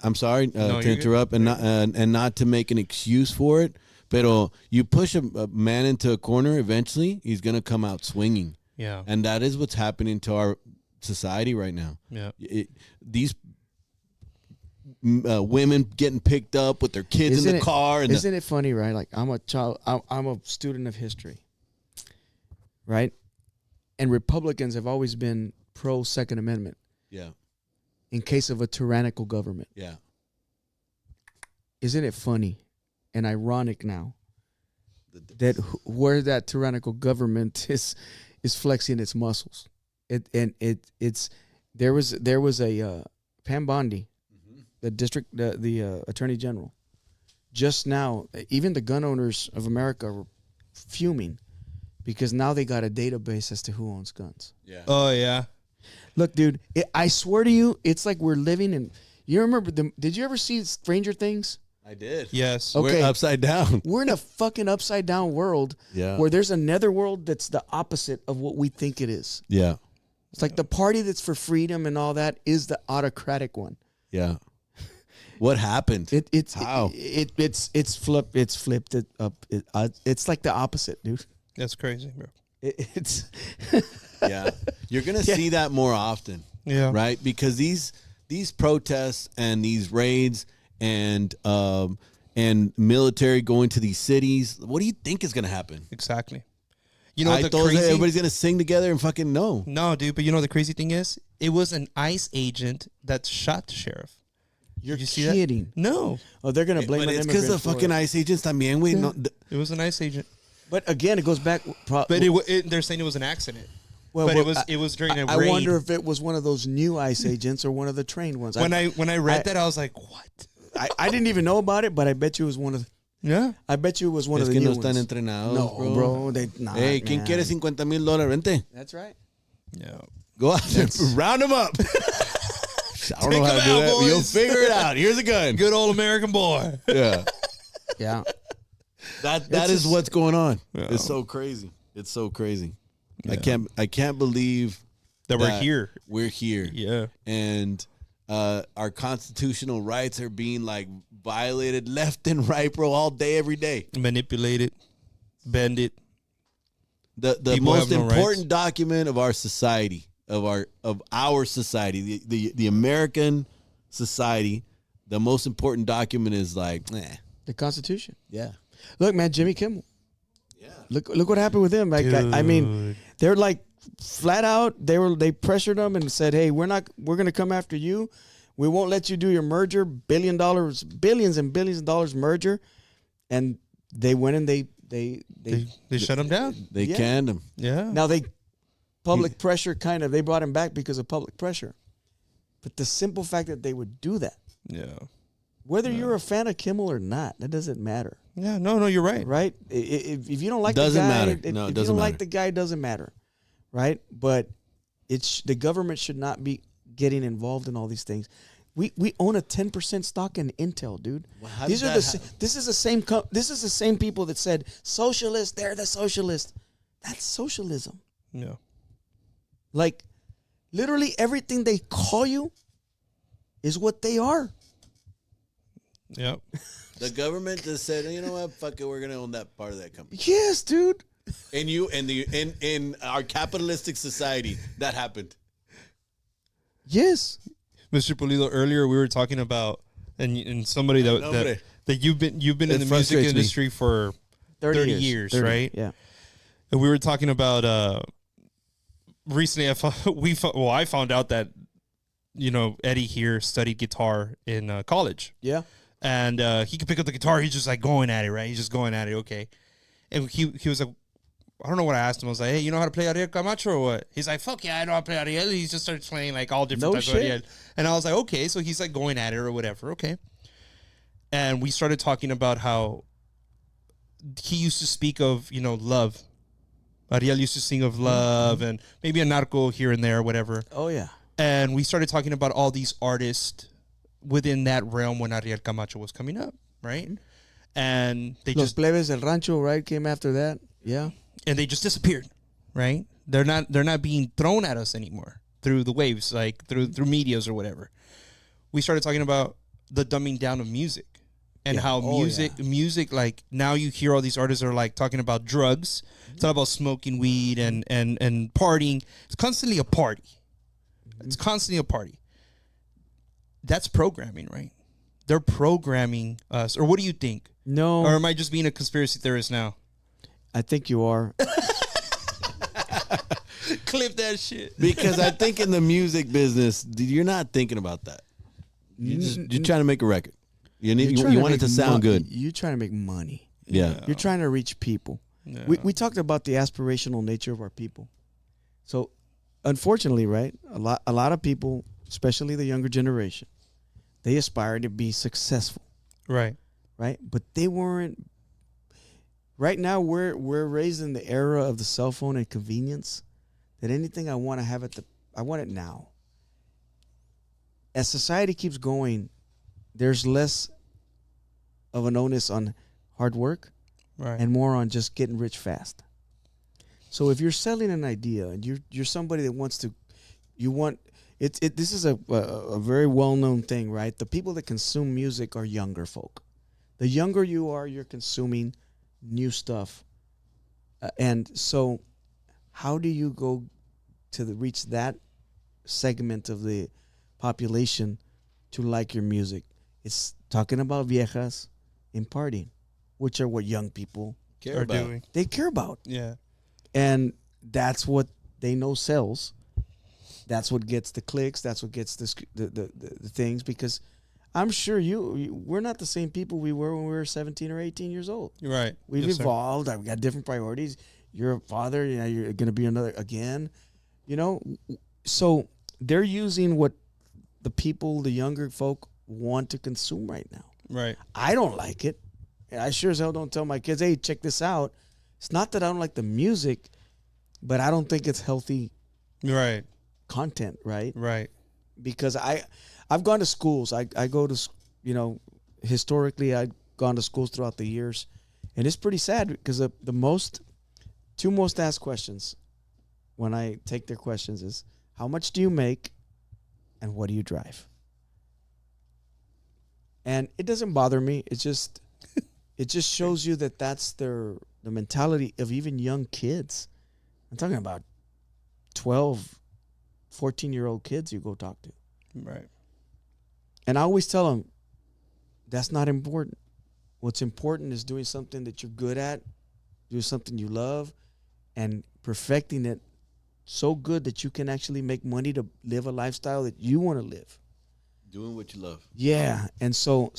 I'm sorry to interrupt and not to make an excuse for it, pero you push a man into a corner, eventually he's going to come out swinging. Yeah. And that is what's happening to our society right now. Yeah. These women getting picked up with their kids in the car. And isn't it funny, right? Like I'm a student of history, right? And Republicans have always been pro Second Amendment. Yeah. In case of a tyrannical government. Yeah. Isn't it funny and ironic now that where that tyrannical government is flexing its muscles? There was a Pam Bondi, the attorney general, just now. Even the gun owners of America were fuming because now they got a database as to who owns guns. Yeah. Oh yeah. Look, dude, I swear to you, it's like we're living in. You remember did you ever see Stranger Things? I did. Yes. Okay. We're upside down. We're in a fucking upside down world. Yeah. Where there's another world that's the opposite of what we think it is. Yeah. It's like the party that's for freedom and all that is the autocratic one. Yeah. What happened? It's flipped it up. It's like the opposite, dude. That's crazy, bro. It's yeah. You're gonna see that more often. Yeah. Right? Because these protests and these raids and military going to these cities, what do you think is gonna happen? Exactly. You know I the thought crazy. everybody's gonna sing together and fucking no. No, dude. But you know the crazy thing is, it was an ICE agent that shot the sheriff. You're Did you see kidding. that? No, Oh, they're gonna blame But an it's because immigrant the for fucking it. ICE agents también, güey. No, it was an ICE agent. But again, it goes back. But they're saying it was an accident. Well, but well, it was during a I raid. wonder if it was one of those new ICE agents or one of the trained ones. When I read that, I was like, what? I didn't even know about it, but I bet you it was one of. Yeah. I bet you it was one es of que the no new están ones. entrenados, No, bro. They not. Hey, ¿quién man. quiere $50,000? Vente. That's right. Yeah. Go out there, round them up. I don't know how to Take do 'em out, that. But you'll boys. figure it out. Here's a gun. Good old American boy. Yeah. Yeah. That is what's going on. Yeah. It's so crazy. It's so crazy. Yeah. I can't believe That we're here. We're here. Yeah. And our constitutional rights are being like violated left and right, bro, all day, every day. Manipulate it. Bend it. The People most have no important rights. document of our society, of our society, the American society, the most important document is like, The Constitution. yeah. Look, man, Jimmy Kimmel. Yeah. Look what happened with him. Like, I mean, they're like flat out. They pressured him and said, "Hey, we're gonna come after you. We won't let you do your merger, billions and billions of dollars merger." And they went and they shut him down. They Yeah. canned him. Yeah. now public pressure they brought him back because of public pressure. But the simple fact that they would do that, Yeah. whether you're a fan of Kimmel or not, that doesn't matter. Yeah. No, you're right. Right? If you don't like Doesn't the guy, matter. if No, it you doesn't don't matter. like the guy, it doesn't matter. Right? But the government should not be getting involved in all these things. We own a 10% stock in Intel, dude. Well, how These did are that this is the same people that said socialists, they're the socialists. That's socialism. Yeah. Like literally everything they call you is what they are. Yep. The government just said, you know what, fuck it, we're gonna own that part of that company. Yes, dude. And in our capitalistic society, that happened. Yes. Mr. Pulido, earlier we were talking about and somebody that you've been in the music frustrates me. industry for 30 years, 30, right? Yeah. And we were talking about recently. I found out that Eddie here studied guitar in college, Yeah. and he could pick up the guitar. He's just like going at it, right? He's just going at it, okay. And he was like, I don't know what I asked him. I was like, hey, you know how to play Ariel Camacho or what? He's like, fuck yeah, I know how to play Ariel. He just starts playing like all different types of Ariel. And I was like, okay, so he's like going at it or whatever, okay. And we started talking about how he used to speak of, love. Ariel used to sing of love and maybe a narco here and there, whatever. Oh yeah. And we started talking about all these artists within that realm when Ariel Camacho was coming up, right? And they Los Plebes del Rancho, right, came after that. Yeah. And they just disappeared, right? They're not being thrown at us anymore through the waves, like through medias or whatever. We started talking about the dumbing down of music and how music, like now you hear all these artists are like talking about drugs, talking about smoking weed and partying. It's constantly a party. It's constantly a party. That's programming, right? They're programming us. Or what do you think? No. Or am I just being a conspiracy theorist now? I think you are. Clip that shit. Because I think in the music business, you're not thinking about that. You're trying to make a record. You want it to sound good. You're trying to make money. Yeah. You're trying to reach people. Yeah. We talked about the aspirational nature of our people. So, unfortunately, right, a lot of people, especially the younger generation, they aspire to be successful, Right. right? But they weren't. Right now, we're raised in the era of the cell phone and convenience. That anything I want to have I want it now. As society keeps going, there's less of an onus on hard work Right. and more on just getting rich fast. So if you're selling an idea and you're somebody that wants to, this is a very well-known thing, right? The people that consume music are younger folk. The younger you are, you're consuming new stuff. And so how do you go to reach that segment of the population to like your music? It's talking about viejas and partying, which are what young people Care Are about. doing. they care about. Yeah. And that's what they know sells. That's what gets the clicks. That's what gets the things, because I'm sure we're not the same people we were when we were 17 or 18 years old. Right. We've Yes, sir. evolved. I've got different priorities. You're a father. You know, you're going to be another again. You know, so they're using what the people, the younger folk, want to consume right now. Right. I don't like it. And I sure as hell don't tell my kids, hey, check this out. It's not that I don't like the music, but I don't think it's healthy Right. content, right? Right. Because I've gone to schools. I go to, you know, historically I've gone to schools throughout the years, and it's pretty sad because the two most asked questions when I take their questions is, how much do you make and what do you drive? And it doesn't bother me. It just shows you that that's the mentality of even young kids. I'm talking about 12, 14-year-old kids you go talk to. Right. And I always tell them, that's not important. What's important is doing something that you're good at, doing something you love, and perfecting it so good that you can actually make money to live a lifestyle that you want to live. Doing what you love. Yeah. And so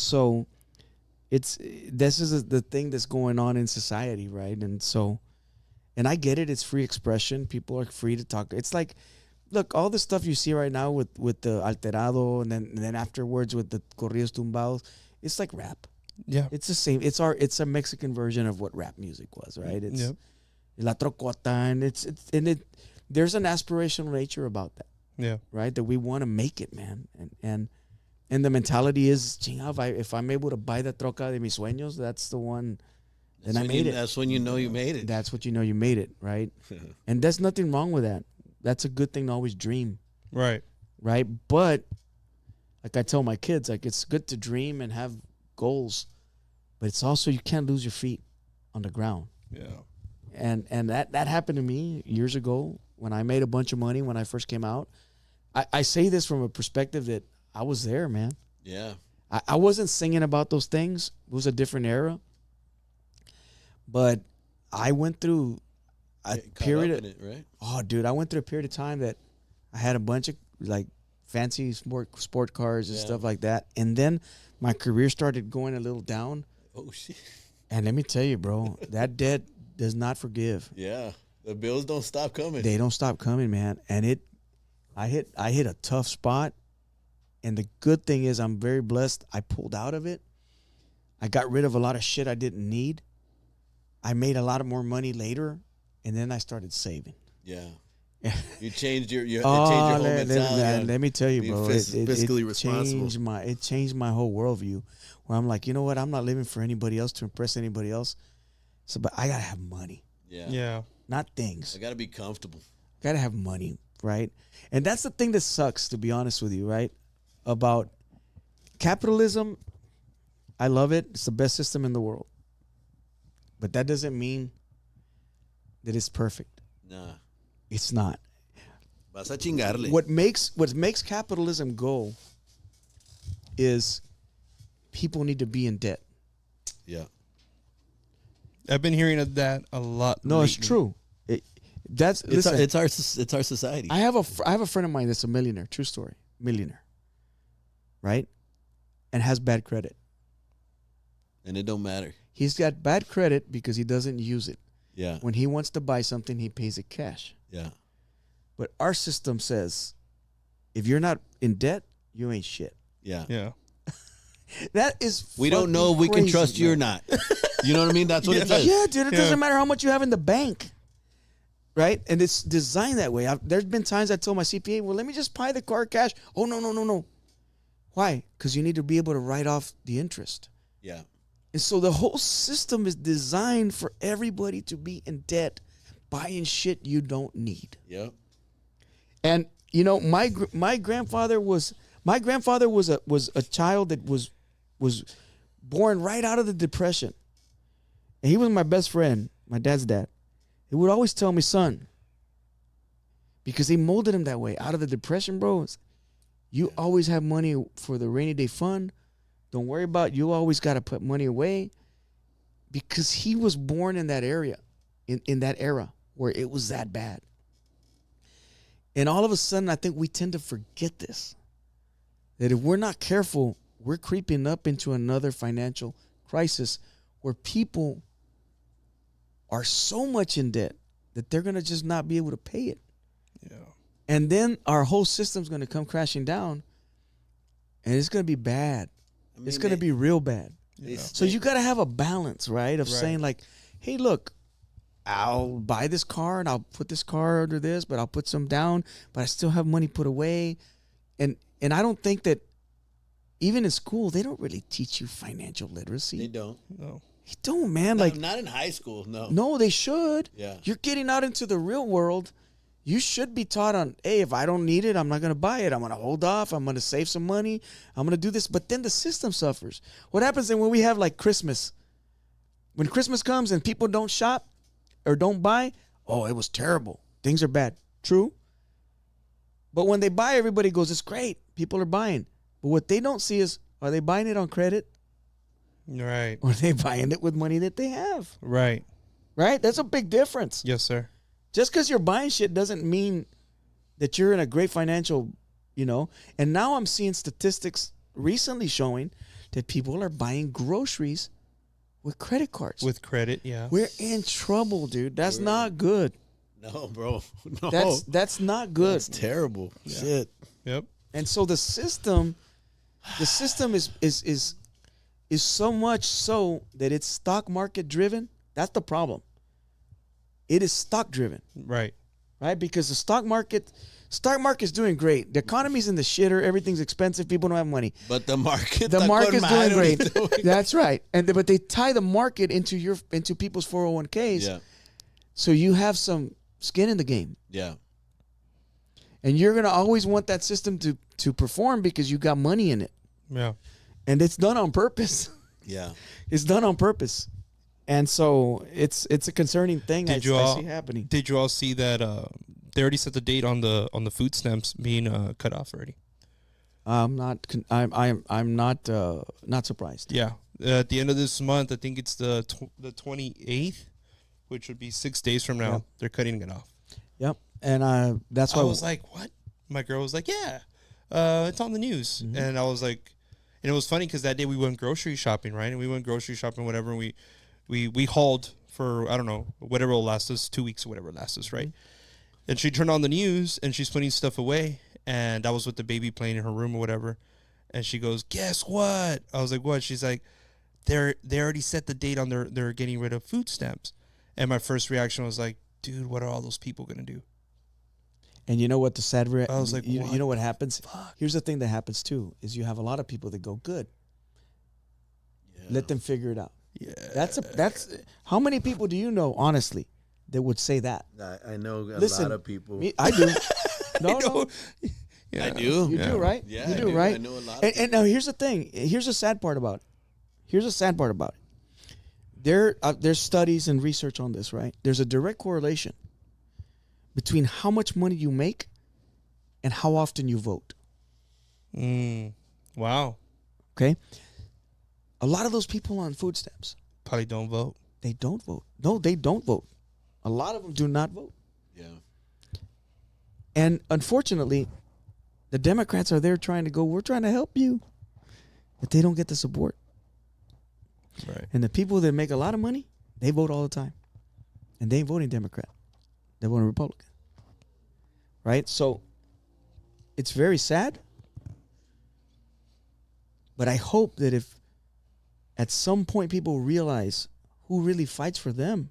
this is the thing that's going on in society, right? And I get it. It's free expression. People are free to talk. It's like, look, all the stuff you see right now with the alterado and then afterwards with the corridos tumbados, it's like rap. Yeah. It's the same. It's a Mexican version of what rap music was, right? It's Yep. la trocota, and there's an aspirational nature about that, Yeah. right? That we want to make it, man. And the mentality is, if I'm able to buy the troca de mis sueños, that's the one. Then I made it. That's when you know you made it. That's what you know you made it, right? And there's nothing wrong with that. That's a good thing to always dream, Right. right? But like I tell my kids, like, it's good to dream and have goals, but it's also, you can't lose your feet on the ground. Yeah. And that happened to me years ago when I made a bunch of money when I first came out. I say this from a perspective that I was there, man. Yeah. I wasn't singing about those things. It was a different era. But I went through a period of, it, right? oh, dude, I went through a period of time that I had a bunch of like fancy sport cars and stuff like that. And then my career started going a little down. Oh, shit. And let me tell you, bro, that debt does not forgive. Yeah. The bills don't stop coming. They don't stop coming, man. And I hit a tough spot. And the good thing is I'm very blessed. I pulled out of it. I got rid of a lot of shit I didn't need. I made a lot of more money later, and then I started saving. Yeah. You changed your Oh, whole mentality. let me tell you, being bro. fiscally responsible. It changed my whole worldview. Where I'm like, you know what? I'm not living for anybody else to impress anybody else. So, but I gotta have money, Yeah. Yeah. not things. I gotta be comfortable. Gotta have money, right? And that's the thing that sucks, to be honest with you, right? About capitalism. I love it. It's the best system in the world. But that doesn't mean that it's perfect. Nah. It's not. Vas a chingarle. What makes capitalism go is people need to be in debt. Yeah. I've been hearing of that a lot. No, it's true. Listen, It's our society. I have a friend of mine that's a millionaire. True story. Millionaire. Right? And has bad credit. And it don't matter. He's got bad credit because he doesn't use it. Yeah. When he wants to buy something, he pays it cash. Yeah. But our system says, if you're not in debt, you ain't shit. Yeah. Yeah. That is We don't know if we can crazy, trust you or man. not. You know what I mean? That's what it says. Yeah, dude, it Yeah. doesn't matter how much you have in the bank. Right? And it's designed that way. There's been times I told my CPA, well, let me just buy the car cash. Oh, no. Why? Because you need to be able to write off the interest. Yeah. And so the whole system is designed for everybody to be in debt, buying shit you don't need. Yep. And you know, my grandfather was a child that was born right out of the Depression, and he was my best friend, my dad's dad. He would always tell me, son, because he molded him that way out of the Depression, bro. You always have money for the rainy day fund. Don't worry about it. You always got to put money away, because he was born in that area, in that era where it was that bad. And all of a sudden, I think we tend to forget this. That if we're not careful, we're creeping up into another financial crisis where people are so much in debt that they're going to just not be able to pay it. Yeah. And then our whole system's going to come crashing down, and it's going to be bad. I mean, it's going to be real bad. Yeah. So you got to have a balance, right? Of Right. saying like, hey, look, I'll buy this car and I'll put this car under this, but I'll put some down, but I still have money put away. And I don't think that even in school, they don't really teach you financial literacy. They don't. No. They don't, man. No, Like, not in high school. No. no, they should. Yeah. You're getting out into the real world. You should be taught on, hey, if I don't need it, I'm not going to buy it. I'm going to hold off. I'm going to save some money. I'm going to do this. But then the system suffers. What happens then when we have like Christmas? When Christmas comes and people don't shop or don't buy, oh, it was terrible. Things are bad. True. But when they buy, everybody goes, it's great. People are buying. But what they don't see is, are they buying it on credit? Right. Or are they buying it with money that they have? Right. Right? That's a big difference. Yes, sir. Just because you're buying shit doesn't mean that you're in a great financial, And now I'm seeing statistics recently showing that people are buying groceries with credit cards. With credit, yeah. We're in trouble, dude. That's not good. No, bro. No. That's not good. That's terrible. Shit. Yep. And so the system is so much so that it's stock market driven. That's the problem. It is stock driven, Right. right? Because the stock market's doing great. The economy's in the shitter. Everything's expensive. People don't have money. But the market. The market's doing great. Doing. That's right. But they tie the market into people's 401ks. Yeah. So you have some skin in the game. Yeah. And you're going to always want that system to perform because you got money in it. Yeah. And it's done on purpose. Yeah. It's done on purpose. And so it's a concerning thing I see happening. Did you all see that they already set the date on the food stamps being cut off already? I'm not surprised. Yeah. At the end of this month, I think it's the 28th, which would be 6 days from now. Yep. They're cutting it off. Yep. And that's why I was like, what? My girl was like, yeah, it's on the news. Mm-hmm. And I was like, and it was funny because that day we went grocery shopping, right? And we went grocery shopping, whatever. And we hauled for, I don't know, whatever will last us, 2 weeks or whatever lasts us, right? Mm-hmm. And she turned on the news and she's putting stuff away. And I was with the baby playing in her room or whatever. And she goes, guess what? I was like, what? She's like, they already set the date on they're getting rid of food stamps. And my first reaction was like, dude, what are all those people going to do? And you know what the sad I was like, you know what the happens? fuck? Here's the thing that happens too, is you have a lot of people that go, good. Yeah. Let them figure it out. Yeah. That's how many people do you know, honestly, that would say that? I know a Listen, lot of people. Me, I do. No, I know. no. Yeah. I do. You do, right? Yeah, you I do, do. right? I know a lot of And now here's the thing. Here's the sad part about it. There's studies and research on this, right? There's a direct correlation between how much money you make and how often you vote. Wow. Okay? A lot of those people on food stamps, Probably don't vote. they don't vote. No, they don't vote. A lot of them do not vote. Yeah. And unfortunately, the Democrats are there trying to go, we're trying to help you. But they don't get the support. Right. And the people that make a lot of money, they vote all the time. And they ain't voting Democrat. They're voting Republican. Right? So it's very sad. But I hope that if at some point people realize who really fights for them.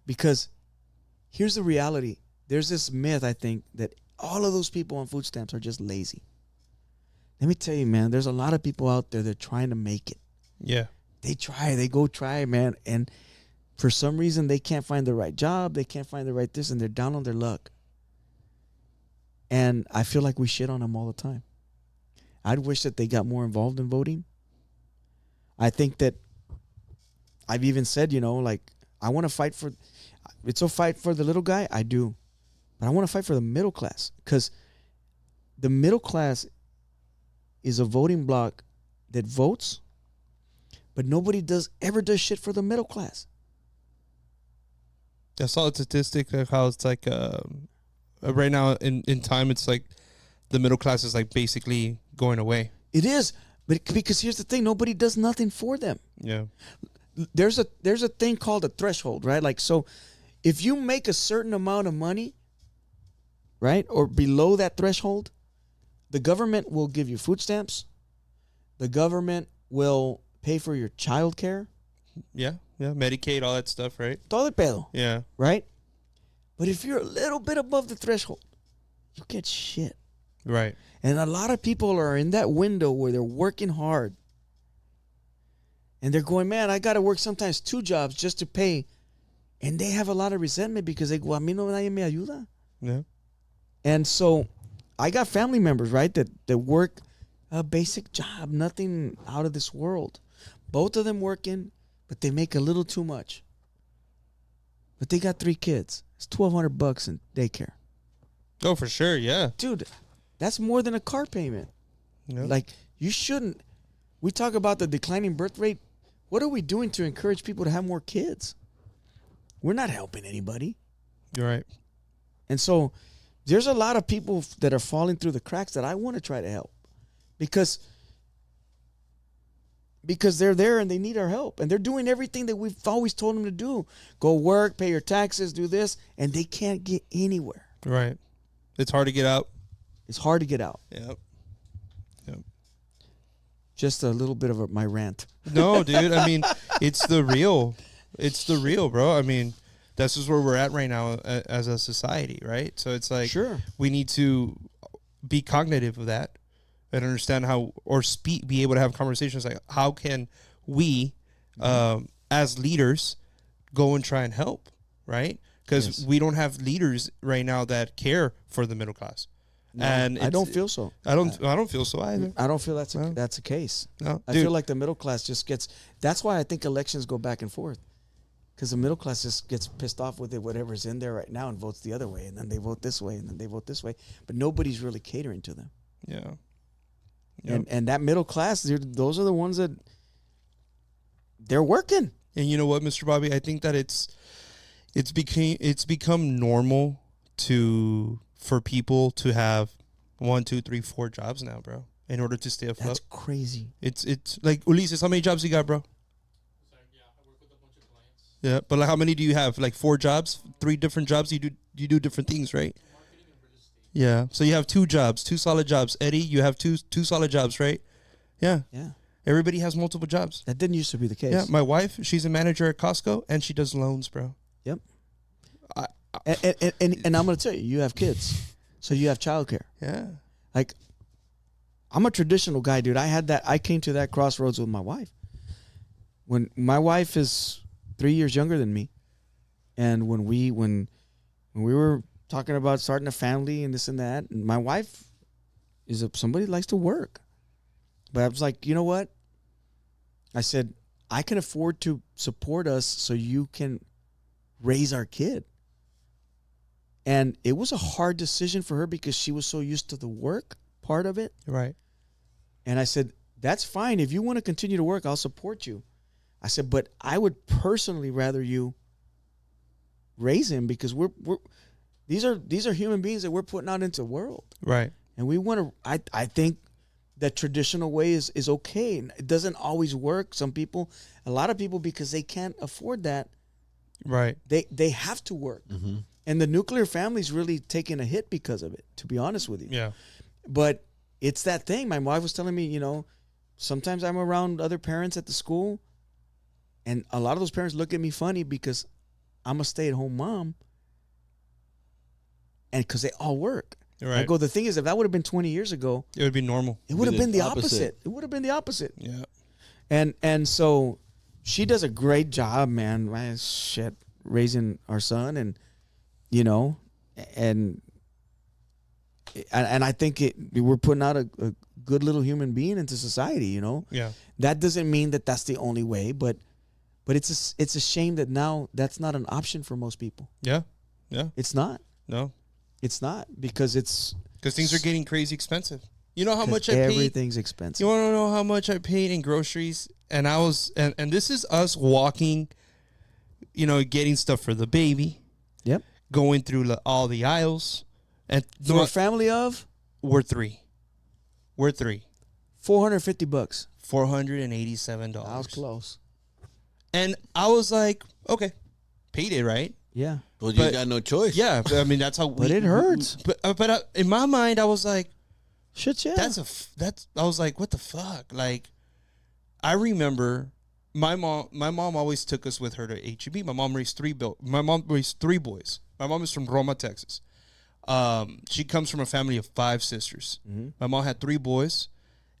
Because here's the reality. There's this myth, I think, that all of those people on food stamps are just lazy. Let me tell you, man, there's a lot of people out there that are trying to make it. Yeah. They go try, man. And for some reason, they can't find the right job. They can't find the right this, and they're down on their luck. And I feel like we shit on them all the time. I'd wish that they got more involved in voting. I think that I've even said, like, I want to fight for, it's a fight for the little guy. I do. But I want to fight for the middle class, because the middle class is a voting bloc that votes, but nobody ever does shit for the middle class. I saw a statistic of how it's like right now in time it's like the middle class is like basically going away. It is, but because here's the thing: nobody does nothing for them. Yeah. There's a thing called a threshold, right? Like, so if you make a certain amount of money, right, or below that threshold, the government will give you food stamps. The government will pay for your child care. Yeah. Yeah. Medicaid, all that stuff, right? Todo pedo. Yeah. Right? But if you're a little bit above the threshold, you get shit. Right. And a lot of people are in that window where they're working hard. And they're going, man, I got to work sometimes 2 jobs just to pay. And they have a lot of resentment because they go, a mí no nadie me ayuda. Yeah. And so I got family members, right, that work a basic job, nothing out of this world. Both of them working, but they make a little too much. But they got 3 kids. It's $1,200 in daycare. Oh, for sure. Yeah. Dude, that's more than a car payment. Yep. Like, you shouldn't. We talk about the declining birth rate. What are we doing to encourage people to have more kids? We're not helping anybody. You're right. And so there's a lot of people that are falling through the cracks that I want to try to help because they're there and they need our help. And they're doing everything that we've always told them to do. Go work, pay your taxes, do this, and they can't get anywhere. Right. It's hard to get out. It's hard to get out. Yep. Yep. Just a little bit of my rant. No, dude. I mean, it's the real. It's the real, bro. I mean, this is where we're at right now as a society, right? So it's like, Sure, we need to be cognitive of that and understand how, or be able to have conversations like, how can we, as leaders, go and try and help, right? Because we don't have leaders right now that care for the middle class. No, and I don't feel so. I don't feel so either. I don't feel that's a case. No, I dude. feel like the middle class just gets. That's why I think elections go back and forth, because the middle class just gets pissed off with it, whatever's in there right now, and votes the other way, and then they vote this way, and then they vote this way, but nobody's really catering to them. Yeah. Yep. And that middle class, those are the ones that they're working. And you know what, Mr. Bobby? I think that it's become normal for people to have 1, 2, 3, 4 jobs now, bro, in order to stay afloat. That's crazy. It's like, Ulises, how many jobs you got, bro? Yeah, I work with a bunch of clients. Yeah, but like, how many do you have? Like 4 jobs, 3 different jobs. You do different things, right? Marketing and real estate. Yeah. So you have 2 jobs, 2 solid jobs. Eddie, you have two solid jobs, right? Yeah. Yeah, Everybody has multiple jobs. that didn't used to be the case. Yeah. My wife, she's a manager at Costco, and she does loans, bro. Yep. And I'm gonna tell you, you have kids, so you have childcare. Yeah. Like, I'm a traditional guy, dude. I came to that crossroads with my wife. When my wife is 3 years younger than me, and when we were talking about starting a family and this and that, and my wife is somebody that likes to work. But I was like, you know what? I said, I can afford to support us so you can raise our kid. And it was a hard decision for her because she was so used to the work part of it. Right. And I said, that's fine. If you want to continue to work, I'll support you. I said, but I would personally rather you raise him because these are human beings that we're putting out into the world. Right. And we want to, I think that traditional way is okay. It doesn't always work. A lot of people, because they can't afford that, Right. they have to work. Mm-hmm. And the nuclear family's really taking a hit because of it, to be honest with you. Yeah. But it's that thing. My wife was telling me, sometimes I'm around other parents at the school, and a lot of those parents look at me funny because I'm a stay-at-home mom, and because they all work. Right. I go, the thing is, if that would have been 20 years ago, It would be normal. it would have been the opposite. opposite. It would have been the opposite. Yeah. And so she does a great job, man. Shit, raising our son, and and I think we're putting out a good little human being into society. Yeah. That doesn't mean that that's the only way, but it's a shame that now that's not an option for most people. Yeah. Yeah. It's not. No. It's not because Things are getting crazy expensive. You know how much I paid? everything's expensive. You want to know how much I paid in groceries? And I was, and this is us walking, getting stuff for the baby, Yep. going through all the aisles. And For a family of we're three. $450. $450. $487. I was close. And I was like, okay, paid it, right? Yeah. Well, you But- got no choice. Yeah, I mean that's how. But it hurts. But in my mind, I was like, Shit, yeah. that's. I was like, what the fuck? Like, I remember my mom. My mom always took us with her to HEB. My mom raised three boys. My mom is from Roma, Texas. She comes from a family of 5 sisters. My mom had 3 boys,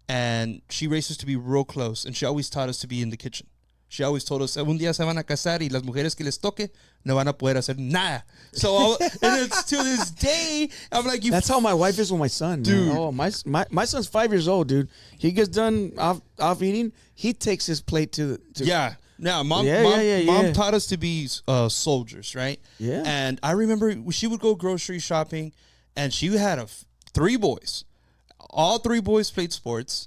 and she raised us to be real close. And she always taught us to be in the kitchen. She always told us, un día se van a casar y las mujeres que les toque no van a poder hacer nada. So, and it's to this day, I'm like, That's how my wife is with my son, Dude. man. Oh, my son's 5 years old, dude. He gets done off eating. He takes his plate to yeah. Now, mom Yeah. taught us to be soldiers, right? Yeah. And I remember she would go grocery shopping, and she had 3 boys. All 3 boys played sports.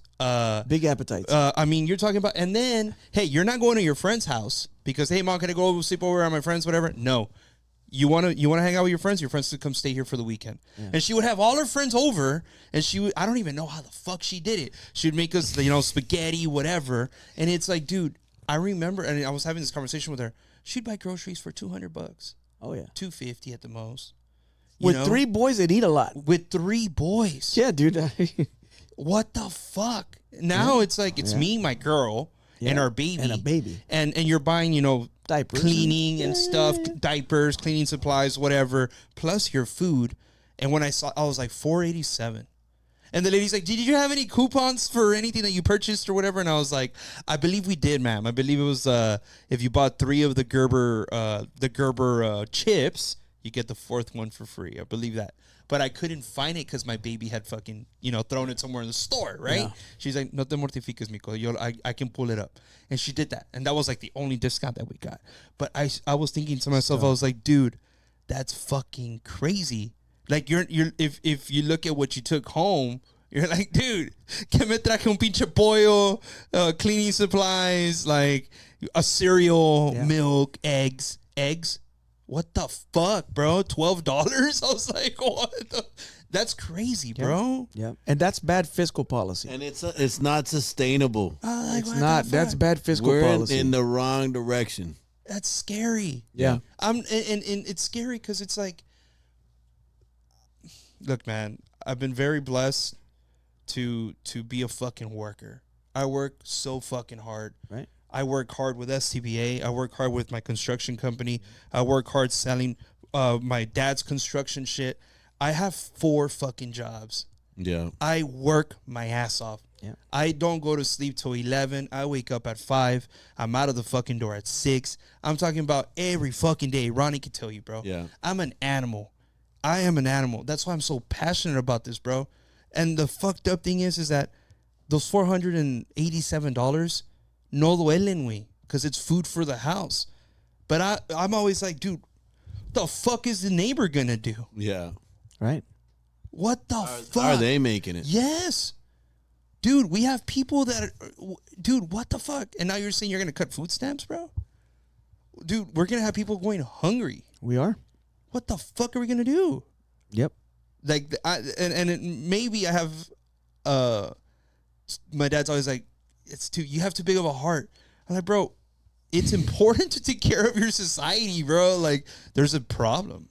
big appetites. I mean, you're talking about, and then, hey, you're not going to your friend's house because, hey, mom, can I go sleep over at my friend's, whatever? No. You want to hang out with your friends to come stay here for the weekend. Yeah. And she would have all her friends over, and I don't even know how the fuck she did it. She would make us, spaghetti, whatever. And it's like, dude, I remember, and I was having this conversation with her. She'd buy groceries for $200. Oh, yeah. $250 at the most. With 3 boys that eat a lot. With 3 boys. Yeah, dude. What the fuck? Now it's like it's me, my girl, and our baby. And a baby. And you're buying, Diapers. cleaning and stuff, diapers, cleaning supplies, whatever, plus your food. And when I was like $487. And the lady's like, did you have any coupons for anything that you purchased or whatever? And I was like, I believe we did, ma'am. I believe it was if you bought 3 of the Gerber chips, you get the 4th one for free. I believe that. But I couldn't find it because my baby had fucking, thrown it somewhere in the store, right? Yeah. She's like, no te mortifiques, mico. I can pull it up. And she did that. And that was like the only discount that we got. But I was thinking to myself, I was like, dude, that's fucking crazy. Like, if you look at what you took home, you're like, dude, que me traje un pinche pollo, cleaning supplies, like a cereal, milk, eggs. What the fuck, bro? $12? I was like, what? That's crazy, bro. Yeah, and that's bad fiscal policy. And it's not sustainable. It's not. That's bad fiscal policy. We're in the wrong direction. That's scary. Yeah. And it's scary because it's like, look, man, I've been very blessed to be a fucking worker. I work so fucking hard. Right. I work hard with STBA. I work hard with my construction company. I work hard selling my dad's construction shit. I have 4 fucking jobs. Yeah. I work my ass off. Yeah. I don't go to sleep till 11. I wake up at 5. I'm out of the fucking door at 6. I'm talking about every fucking day. Ronnie can tell you, bro. Yeah. I'm an animal. I am an animal. That's why I'm so passionate about this, bro. And the fucked up thing is that those $487 no duelen, güey, because it's food for the house. But I'm always like, dude, the fuck is the neighbor gonna do? Yeah. Right. What the fuck? Are they making it? Yes. Dude, we have people that dude, what the fuck? And now you're saying you're gonna cut food stamps, bro? Dude, we're gonna have people going hungry. We are. What the fuck are we gonna do? Yep. Like, maybe I have, my dad's always like, you have too big of a heart. I'm like, bro, it's important to take care of your society, bro. Like, there's a problem.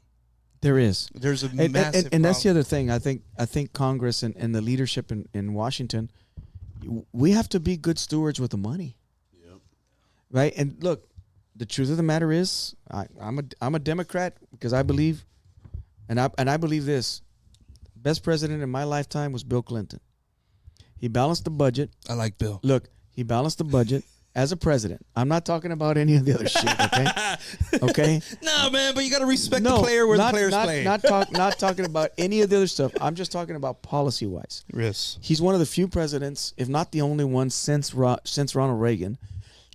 There is. There's a And massive and that's the problem. other thing. I think Congress and the leadership in Washington, we have to be good stewards with the money. Yep. Right? And look, the truth of the matter is, I'm a Democrat because I believe, and I believe this, best president in my lifetime was Bill Clinton. He balanced the budget. I like Bill. Look, he balanced the budget as a president. I'm not talking about any of the other shit, okay? Okay? No, man, but you got to respect the player where the players play. Not talking about any of the other stuff. I'm just talking about policy-wise. Yes. He's one of the few presidents, if not the only one since Ronald Reagan,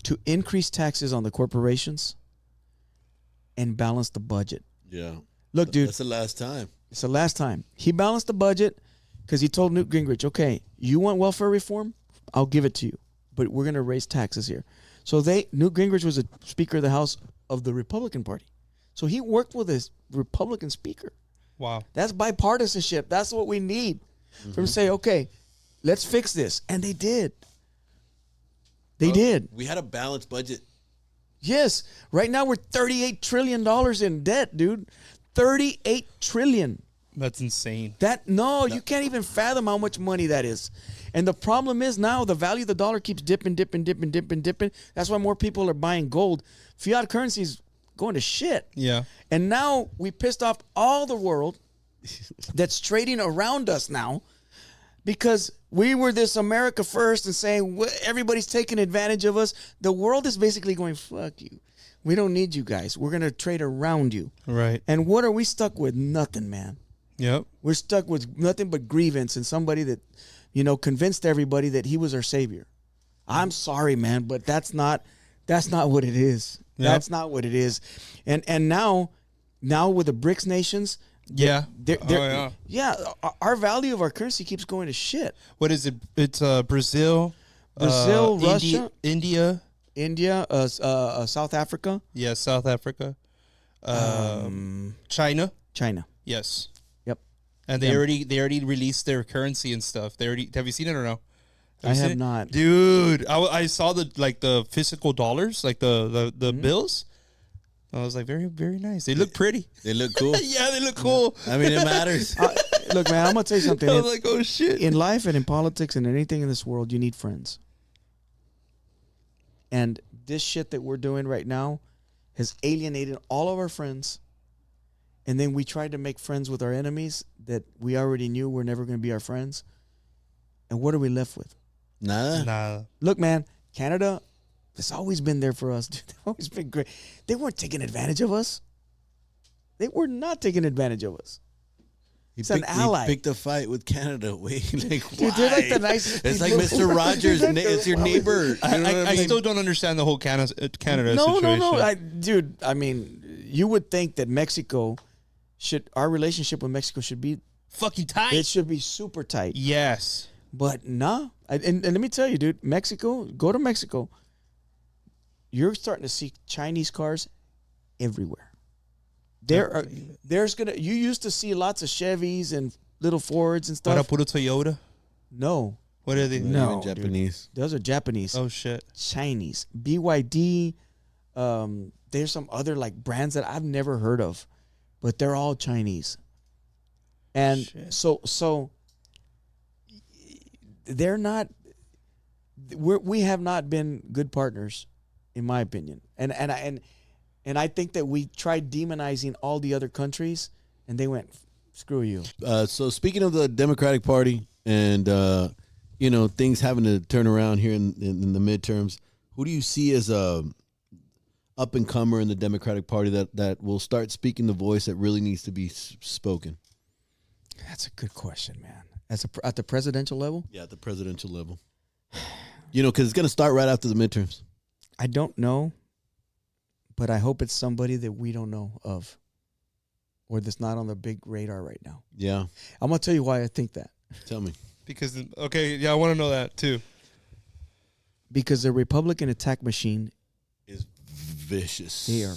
to increase taxes on the corporations and balance the budget. Yeah. Look, dude. That's the last time. It's the last time. He balanced the budget because he told Newt Gingrich, okay, you want welfare reform? I'll give it to you. But we're going to raise taxes here. So Newt Gingrich was a Speaker of the House of the Republican Party. So he worked with his Republican speaker. Wow. That's bipartisanship. That's what we need. For them to say, okay, let's fix this. And they did. They did. We had a balanced budget. Yes. Right now we're $38 trillion in debt, dude. $38 trillion. That's insane. You can't even fathom how much money that is. And the problem is now the value of the dollar keeps dipping. That's why more people are buying gold. Fiat currency is going to shit. Yeah. And now we pissed off all the world that's trading around us now because we were this America first and saying everybody's taking advantage of us. The world is basically going, fuck you. We don't need you guys. We're going to trade around you. Right. And what are we stuck with? Nothing, man. Yep. We're stuck with nothing but grievance and somebody that, convinced everybody that he was our savior. I'm sorry, man, but that's not what it is. Yep. That's not what it is. And now with the BRICS nations, Yeah. our value of our currency keeps going to shit. What is it? It's Brazil, Russia, India. South Africa. Yeah, South Africa. China. Yes. Yep. And they already released their currency and stuff. Have you seen it or no? I seen have it? not. Dude, I saw the physical dollars, like the bills. I was like, very, very nice. They look pretty. They look cool. Yeah, they look cool. I mean, it matters. Look, man, I'm gonna tell you something. I was like, oh shit. In life and in politics and anything in this world, you need friends. And this shit that we're doing right now has alienated all of our friends. And then we tried to make friends with our enemies that we already knew were never going to be our friends. And what are we left with? Nah. Look, man, Canada has always been there for us. Dude, they've always been great. They weren't taking advantage of us. They were not taking advantage of us. It's an ally. He picked a fight with Canada. Wait, like, Dude, they're like the nicest It's like people. Mr. Rogers. It's your neighbor. You know what I mean? still don't understand the whole Canada situation. No. Dude, I mean, you would think that our relationship with Mexico should be Fucking tight. It should be super tight. Yes. But nah. And let me tell you, dude, go to Mexico. You're starting to see Chinese cars everywhere. You used to see lots of Chevys and little Fords and stuff. What up, put a Toyota? No. What are they? No, Japanese. Dude. Those are Japanese. Oh shit. Chinese. BYD. There's some other like brands that I've never heard of, but they're all Chinese. And shit. so they're not. We have not been good partners, in my opinion. And I think that we tried demonizing all the other countries, and they went, screw you. So speaking of the Democratic Party and things having to turn around here in the midterms, who do you see as a up and comer in the Democratic Party that will start speaking the voice that really needs to be spoken? That's a good question, man. At the presidential level? Yeah, at the presidential level. Because it's going to start right after the midterms. I don't know, but I hope it's somebody that we don't know of or that's not on the big radar right now. Yeah. I'm going to tell you why I think that. Tell me. Because, I want to know that too. Because the Republican attack machine is vicious. They are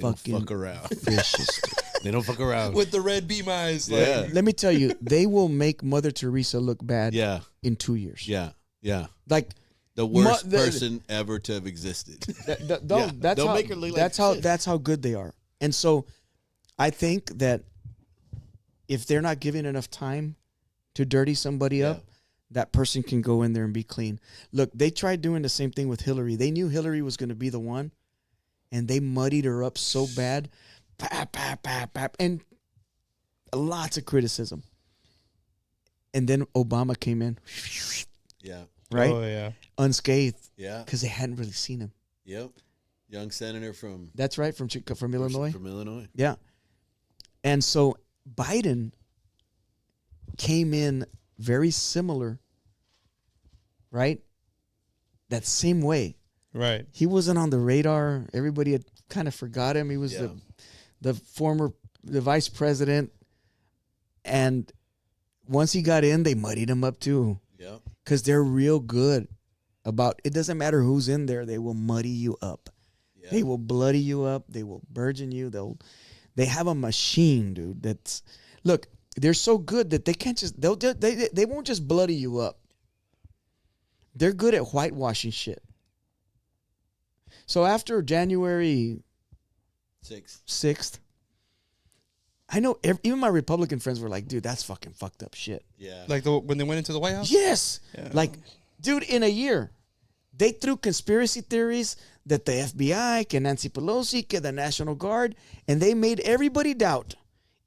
fucking don't fuck around. vicious. They don't fuck around. With the red beam eyes. Yeah. Like, Let me tell you, they will make Mother Teresa look bad in 2 years. Yeah. Yeah. Like the worst person ever to have existed. That's how, make her look like shit. That's how good they are. And so I think that if they're not given enough time to dirty somebody up, that person can go in there and be clean. Look, they tried doing the same thing with Hillary. They knew Hillary was going to be the one, and they muddied her up so bad. And lots of criticism. And then Obama came in. Yeah. Right? Oh, yeah. Unscathed. Yeah. Because they hadn't really seen him. Yep. Young senator from... That's right, from Illinois. From Illinois. Yeah. And so Biden came in very similar, right? That same way. Right. He wasn't on the radar. Everybody had kind of forgot him. He was the vice president. And once he got in, they muddied him up too. Yeah. Because they're real good about, it doesn't matter who's in there, they will muddy you up. They will bloody you up. They will burgeon you. They have a machine, dude. That's look. They're so good that they can't just they won't just bloody you up. They're good at whitewashing shit. So after January 6th, I know even my Republican friends were like, dude, that's fucking fucked up shit. Yeah. Like when they went into the White House? Yes. Yeah. Like, dude, in a year, they threw conspiracy theories that the FBI, que Nancy Pelosi, que the National Guard, and they made everybody doubt.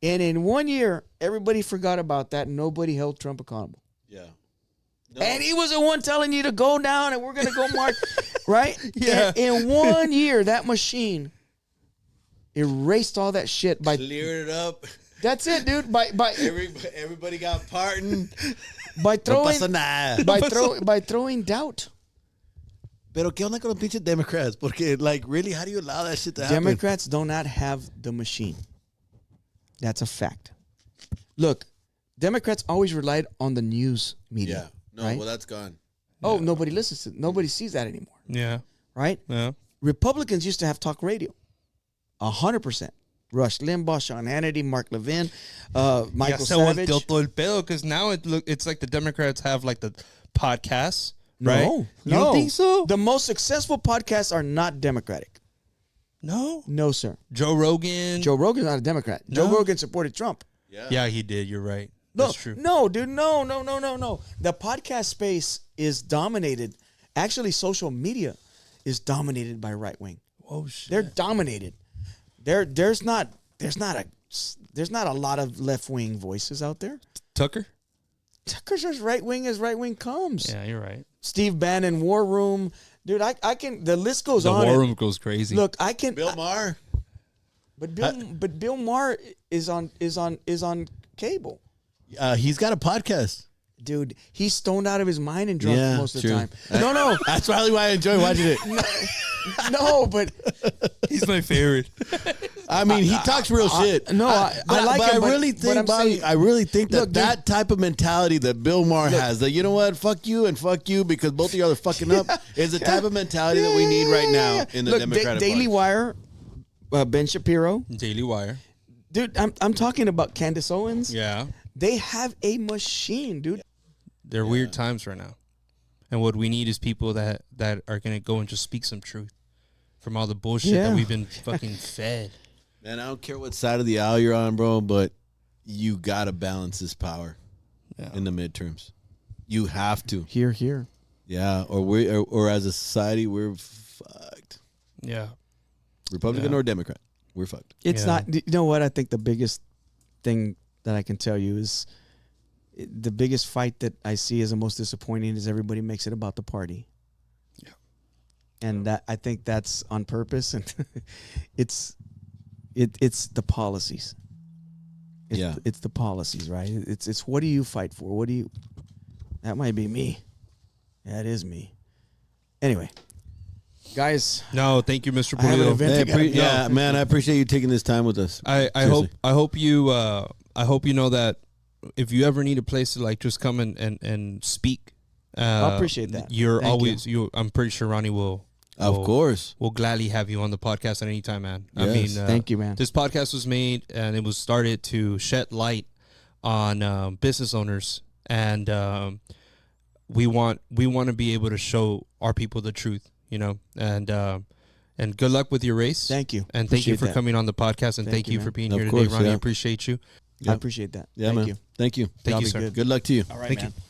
And in 1 year, everybody forgot about that and nobody held Trump accountable. Yeah. No. And he was the one telling you to go down and we're going to go march, right? Yeah. And in 1 year, that machine erased all that shit by Cleared it up. That's it, dude. By Everybody got pardoned. by No throwing pasa nada. by throwing doubt. Pero qué onda con los pinches Democrats? Porque like really, how do you allow that shit to happen? Democrats do not have the machine. That's a fact. Look, Democrats always relied on the news media. Yeah. No, right? well that's gone. Oh, nobody listens to nobody sees that anymore. Yeah. Right? Yeah. Republicans used to have talk radio. 100%. Rush Limbaugh, Sean Hannity, Mark Levin, Michael Savage. Because now it's like the Democrats have like the podcasts, No, right? no. You don't think so? The most successful podcasts are not Democratic. No. No, sir. Joe Rogan. Joe Rogan's not a Democrat. No. Joe Rogan supported Trump. Yeah, he did. You're right. No, That's true. No, dude, no. The podcast space is dominated. Actually, social media is dominated by right wing. Oh shit. They're dominated. There's not a lot of left wing voices out there. Tucker? Tucker's as right wing comes. Yeah, you're right. Steve Bannon, War Room, dude. I can. The list goes The on. war room goes crazy. Look, I can. Bill Maher. But Bill Maher is on cable. He's got a podcast. Dude, he's stoned out of his mind and drunk Yeah, most of the true. time. No, That's probably why I enjoy watching it. no, but He's my favorite. I mean, he talks real shit. no, I like but him, I but- really but think, I'm Bobby, saying- I really think that Look, dude- that type of mentality that Bill Maher has, that you know what, fuck you and fuck you because both of y'all are fucking up, is the type of mentality that we need right now in the Look, Democratic Daily Party. Wire, Ben Shapiro, Daily Wire. dude. I'm talking about Candace Owens. Yeah. They have a machine, dude. They're weird times right now. And what we need is people that are going to go and just speak some truth from all the bullshit Yeah. that we've been fucking fed. Man, I don't care what side of the aisle you're on, bro, but you got to balance this power in the midterms. You have to. Here. Yeah, or as a society, we're fucked. Yeah. Republican or Democrat, we're fucked. It's Yeah. not. You know what? I think the biggest thing that I can tell you is the biggest fight that I see as the most disappointing is everybody makes it about the party. Yeah. And that I think that's on purpose, and it's the policies. It's the policies, right? It's what do you fight for? What do you? That might be me. That is me. Anyway, guys, No, thank you, Mr. I have an Pulido. event. Hey, yeah, man, I appreciate you taking this time with us. I Seriously. hope you know that if you ever need a place to like just come and speak, I appreciate that. You're Thank always you. I'm pretty sure Ronnie will. Of course. We'll gladly have you on the podcast at any time, man. I Yes. mean, Thank you, man. This podcast was made and it was started to shed light on business owners, and we want to be able to show our people the truth, you know. And good luck with your race. Thank you. And thank you Appreciate for that. coming on the podcast, and thank you man. for being Of here course, today, Ronnie. yeah. I appreciate you. I appreciate that. Yeah, Thank man. you. Thank you. Thank Y'all you, be sir. good. Good luck to you. All right, Thank man. you.